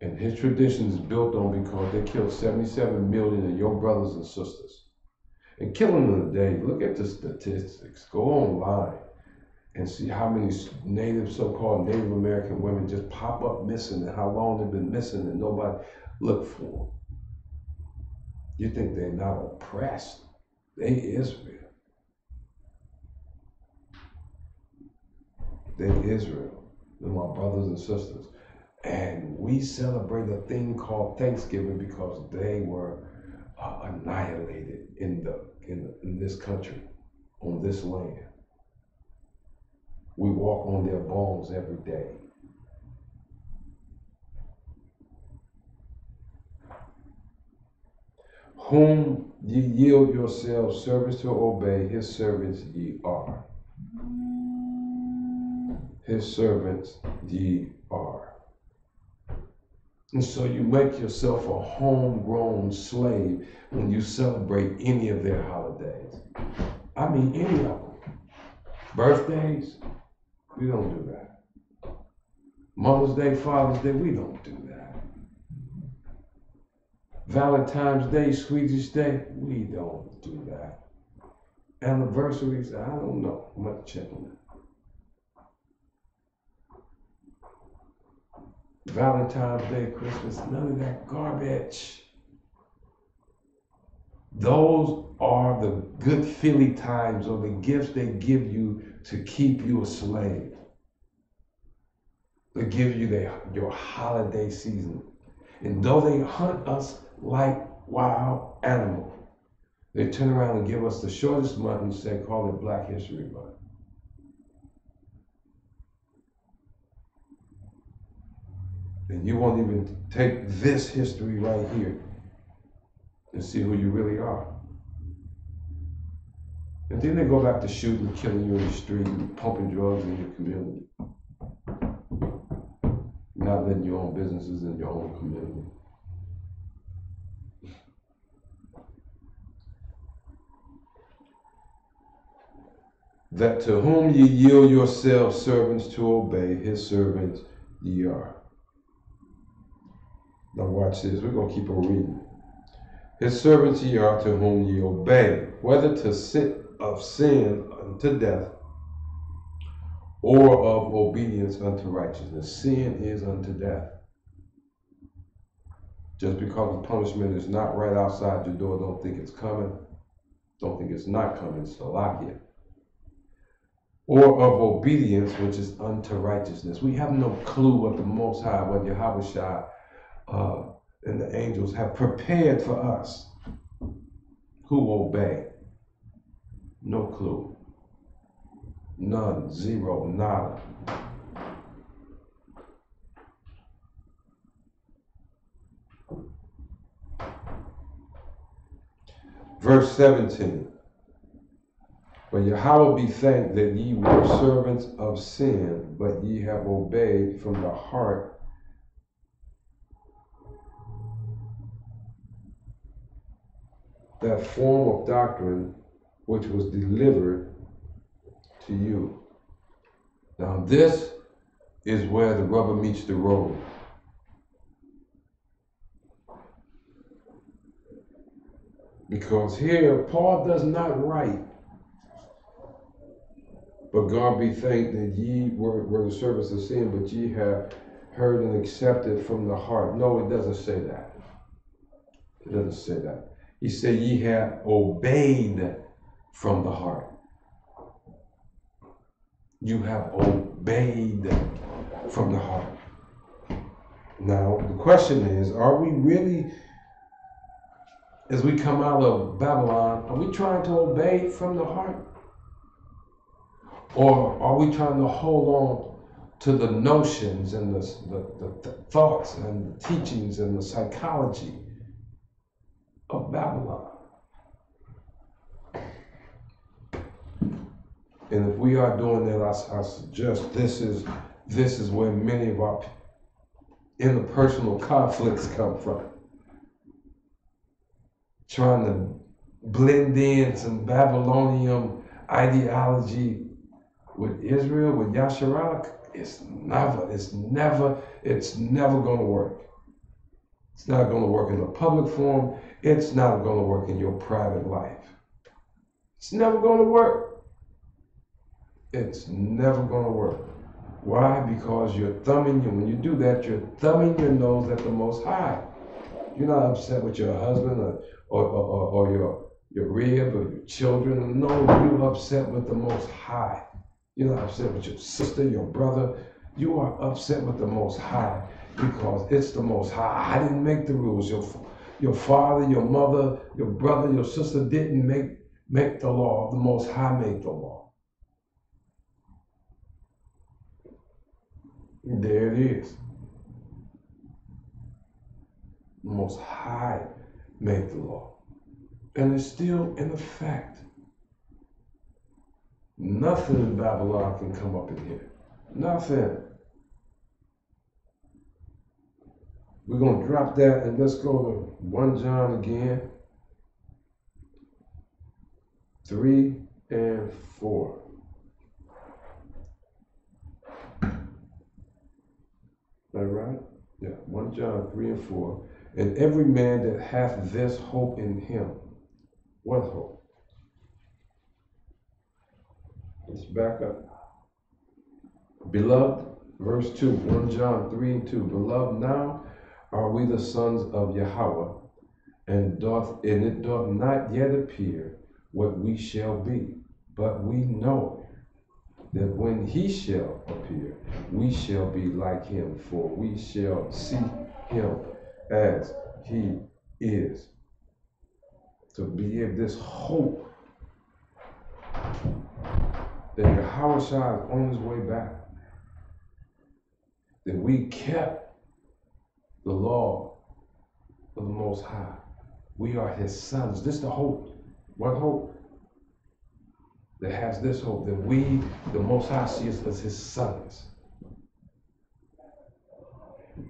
And his tradition is built on because they killed 77 million of your brothers and sisters. And killing them today, look at the statistics. Go online and see how many so-called Native American women just pop up missing and how long they've been missing and nobody looked for them. You think they're not oppressed? They Israel. They Israel. They're my brothers and sisters. And we celebrate a thing called Thanksgiving because they were annihilated in this country, on this land. We walk on their bones every day. Whom ye yield yourselves servants to obey, his servants ye are. His servants ye are. And so you make yourself a homegrown slave when you celebrate any of their holidays. I mean, any of them. Birthdays, we don't do that. Mother's Day, Father's Day, we don't do that. Valentine's Day, Swedish Day, we don't do that. Anniversaries, I don't know. I'm not checking it. Valentine's Day, Christmas, none of that garbage. Those are the good feely times or the gifts they give you to keep you a slave. They give you your holiday season. And though they hunt us like wild animals, they turn around and give us the shortest month and say, call it Black History Month. And you won't even take this history right here and see who you really are. And then they go back to shooting, killing you in the street, and pumping drugs in your community. Not letting your own businesses in your own community. That to whom ye yield yourselves servants to obey, his servants ye are. Now watch this, we're going to keep on reading. His servants ye are to whom ye obey, whether to sit of sin unto death, or of obedience unto righteousness. Sin is unto death. Just because the punishment is not right outside your door, don't think it's coming. Don't think it's not coming, Salakia. Or of obedience, which is unto righteousness. We have no clue what the Most High, what Yahweh and the angels have prepared for us who obey. No clue. None, zero, nada. Verse 17. But Yahweh be thanked that ye were servants of sin, but ye have obeyed from the heart that form of doctrine which was delivered to you. Now this is where the rubber meets the road. Because here Paul does not write, but God be thanked that ye were the servants of sin, but ye have heard and accepted from the heart. No, it doesn't say that. It doesn't say that. He said, ye have obeyed from the heart. You have obeyed from the heart. Now, the question is, are we really, as we come out of Babylon, are we trying to obey from the heart? Or are we trying to hold on to the notions and the thoughts and the teachings and the psychology of Babylon? And if we are doing that, I suggest this is where many of our interpersonal conflicts come from. Trying to blend in some Babylonian ideology with Israel, with Yasharallah, it's never going to work. It's not going to work in the public forum. It's not going to work in your private life. It's never going to work. It's never going to work. Why? Because when you do that, you're thumbing your nose at the Most High. You're not upset with your husband or your rib or your children. No, you're upset with the Most High. You're not upset with your sister, your brother. You are upset with the Most High because it's the Most High. I didn't make the rules. Your father, your mother, your brother, your sister didn't make the law. The Most High made the law. There it is. The Most High made the law. And it's still in effect. Nothing in Babylon can come up in here. Nothing. We're going to drop that and let's go to 1 John again. 3 and 4. That right? Yeah, 1 John 3 and 4. And every man that hath this hope in him. What hope? Let's back up. Beloved, verse 2, 1 John 3 and 2. Beloved, now are we the sons of Yahweh, and it doth not yet appear what we shall be. But we know that when he shall appear, we shall be like him, for we shall see him as he is. To be of this hope that Yahweh Shai is on his way back, that we kept the law of the Most High. We are his sons. This is the hope. What hope? That has this hope, that we, the Most High, see us as his sons.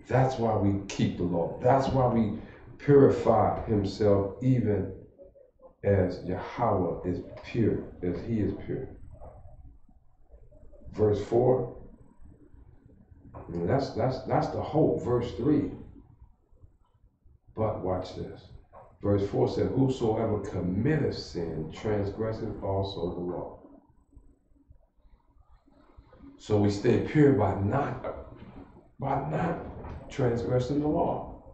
That's why we keep the law. That's why we purify himself even as Yahweh is pure, as he is pure. Verse 4, and that's the hope. Verse 3, but watch this. Verse 4 said, whosoever committeth sin transgresseth also the law. So we stay pure by not transgressing the law.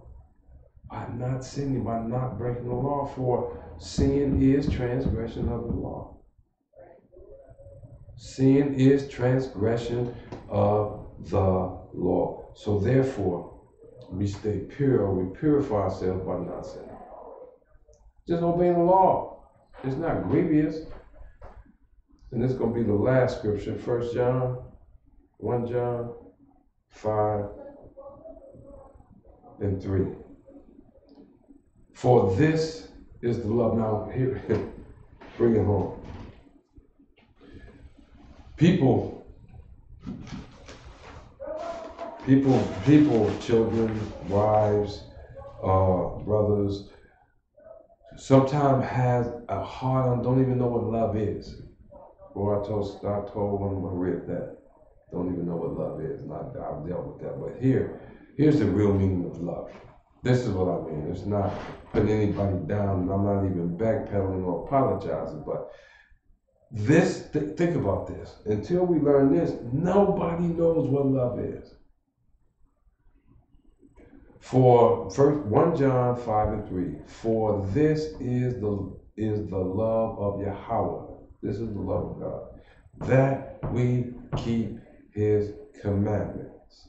By not sinning, by not breaking the law, for sin is transgression of the law. Sin is transgression of the law. So therefore, we stay pure, we purify ourselves by not sinning. Just obeying the law. It's not grievous. And this is going to be the last scripture, 1 John 5 and 3. For this is the love. Now, here, bring it home. People, children, wives, brothers, sometimes has a hard on, don't even know what love is. Boy, I told one of my read that. Don't even know what love is. And I've dealt with that. But here's the real meaning of love. This is what I mean. It's not putting anybody down, and I'm not even backpedaling or apologizing. But this, think about this. Until we learn this, nobody knows what love is. For 1 John 5 and 3, for this is the love of Yahweh. This is the love of God, that we keep his commandments.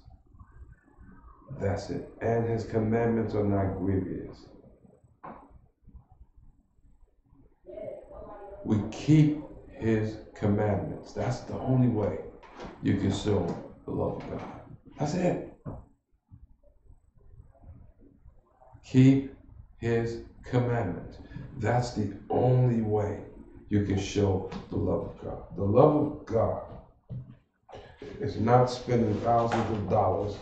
That's it. And his commandments are not grievous. We keep his commandments. That's the only way you can show the love of God. That's it. Keep his commandments. That's the only way you can show the love of God. The love of God is not spending thousands of dollars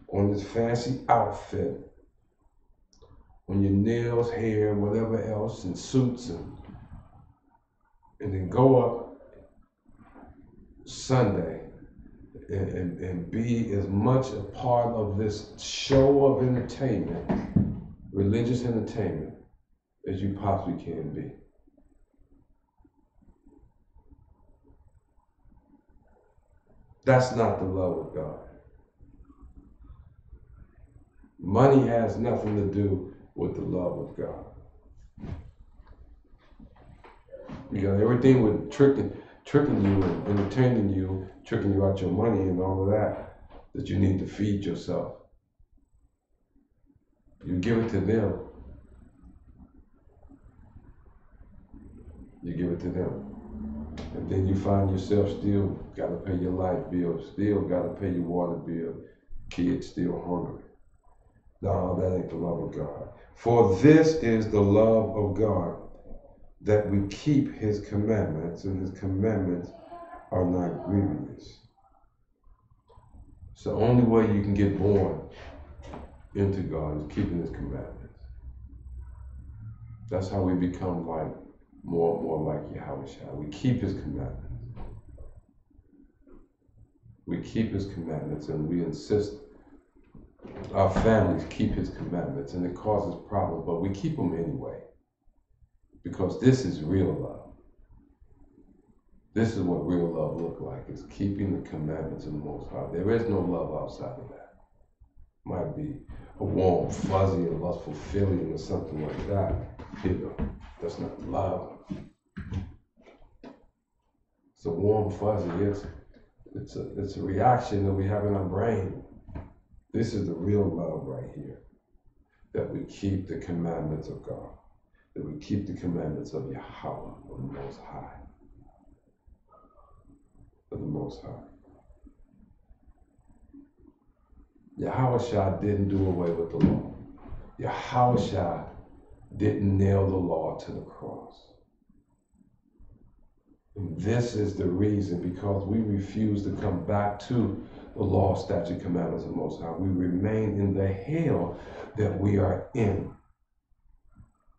on this fancy outfit on your nails, hair, whatever else, and suits, and then go up Sunday and be as much a part of this show of entertainment, religious entertainment, as you possibly can be. That's not the love of God. Money has nothing to do with the love of God. Because everything with tricking you and entertaining you, tricking you out your money and all of that you need to feed yourself. You give it to them. You give it to them. And then you find yourself still got to pay your light bill, still got to pay your water bill, kids still hungry. No, that ain't the love of God. For this is the love of God, that we keep his commandments, and his commandments are not grievous. It's the only way you can get born into God is keeping his commandments. That's how we become like more and more like Yahweh Shai. We keep his commandments. We keep his commandments, and we insist our families keep his commandments, and it causes problems, but we keep them anyway. Because this is real love. This is what real love looks like, is keeping the commandments of the Most High. There is no love outside of that. Might be a warm, fuzzy, and lustful feeling or something like that. That's not love. It's a warm, fuzzy. It's a reaction that we have in our brain. This is the real love right here. That we keep the commandments of God. That we keep the commandments of Yahweh, of the Most High. Of the Most High. Yahweh Shai didn't do away with the law. Yahweh Shai didn't nail the law to the cross. And this is the reason, because we refuse to come back to the law, statute, commandments of the Most High. We remain in the hell that we are in.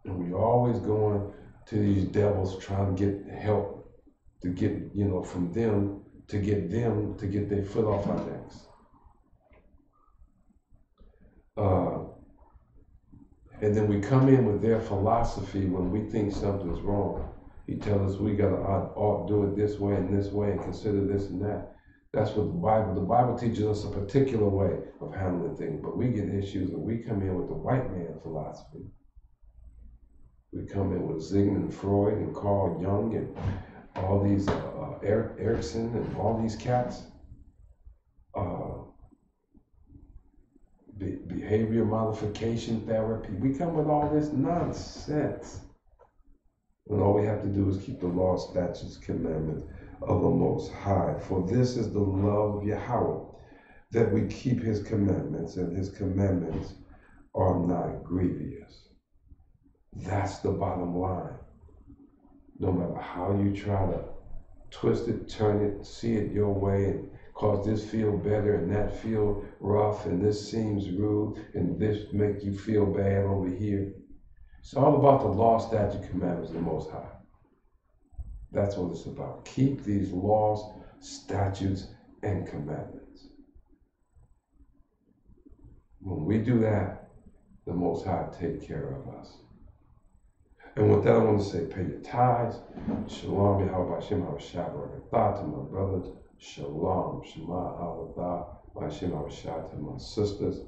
And we're always going to these devils trying to get help to get, from them to get their foot off our necks. And then we come in with their philosophy when we think something's wrong. He tells us we ought do it this way and consider this and that. That's what the Bible teaches us a particular way of handling things. But we get issues and we come in with the white man philosophy. We come in with Sigmund Freud and Carl Jung and all these Erickson and all these cats. Behavior modification therapy. We come with all this nonsense. And all we have to do is keep the law, statutes, commandments of the Most High. For this is the love of Yahweh, that we keep his commandments, and his commandments are not grievous. That's the bottom line. No matter how you try to twist it, turn it, see it your way, and cause this feel better and that feel rough, and this seems rude, and this make you feel bad over here. It's all about the law, statute, commandments of the Most High. That's what it's about. Keep these laws, statutes, and commandments. When we do that, the Most High take care of us. And with that, I want to say, pay your tithes. Shalom, Yahweh Hashem, to my brothers. Shalom, Shema, Avodah, Hashem, to my sisters.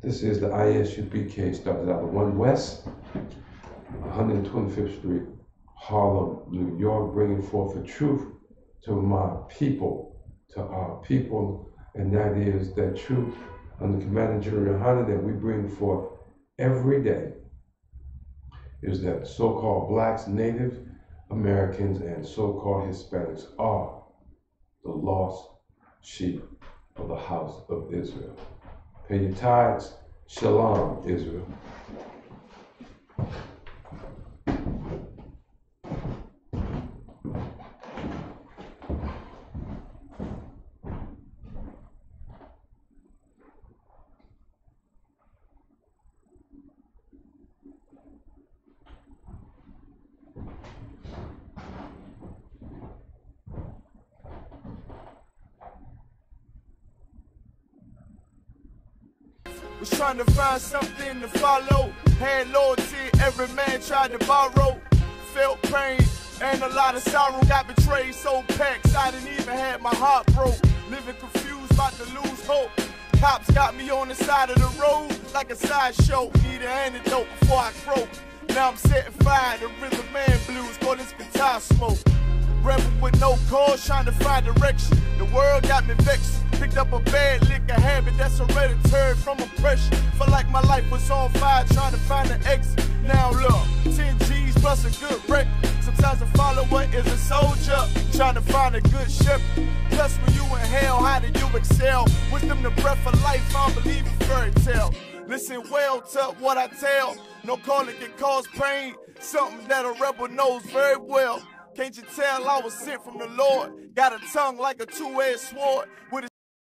This is the ISUPK, started out of 1 West, 125th Street, Harlem, New York, bringing forth the truth to my people, to our people, and that is that truth under Commander General Yohana that we bring forth every day, is that so-called blacks, Native Americans, and so-called Hispanics are the lost sheep of the house of Israel. Pay your tithes. Shalom, Israel. Was trying to find something to follow. Had loyalty, every man tried to borrow. Felt pain and a lot of sorrow. Got betrayed, sold packs, I didn't even have my heart broke. Living confused, about to lose hope. Cops got me on the side of the road like a sideshow. Need an antidote before I croak. Now I'm setting fire to Rhythm Man blues, call this guitar smoke. Rebel with no cause, trying to find direction. The world got me vexed. Picked up a bad liquor habit that's hereditary from oppression. Felt like my life was on fire, trying to find an exit. Now look, 10 G's plus a good record. Sometimes a follower is a soldier, trying to find a good shepherd. Plus when you in hell, how do you excel? Wisdom the breath of life, I don't believe in fairy tale. Listen well to what I tell. No calling can cause pain, something that a rebel knows very well. Can't you tell I was sent from the Lord? Got a tongue like a two-edged sword with a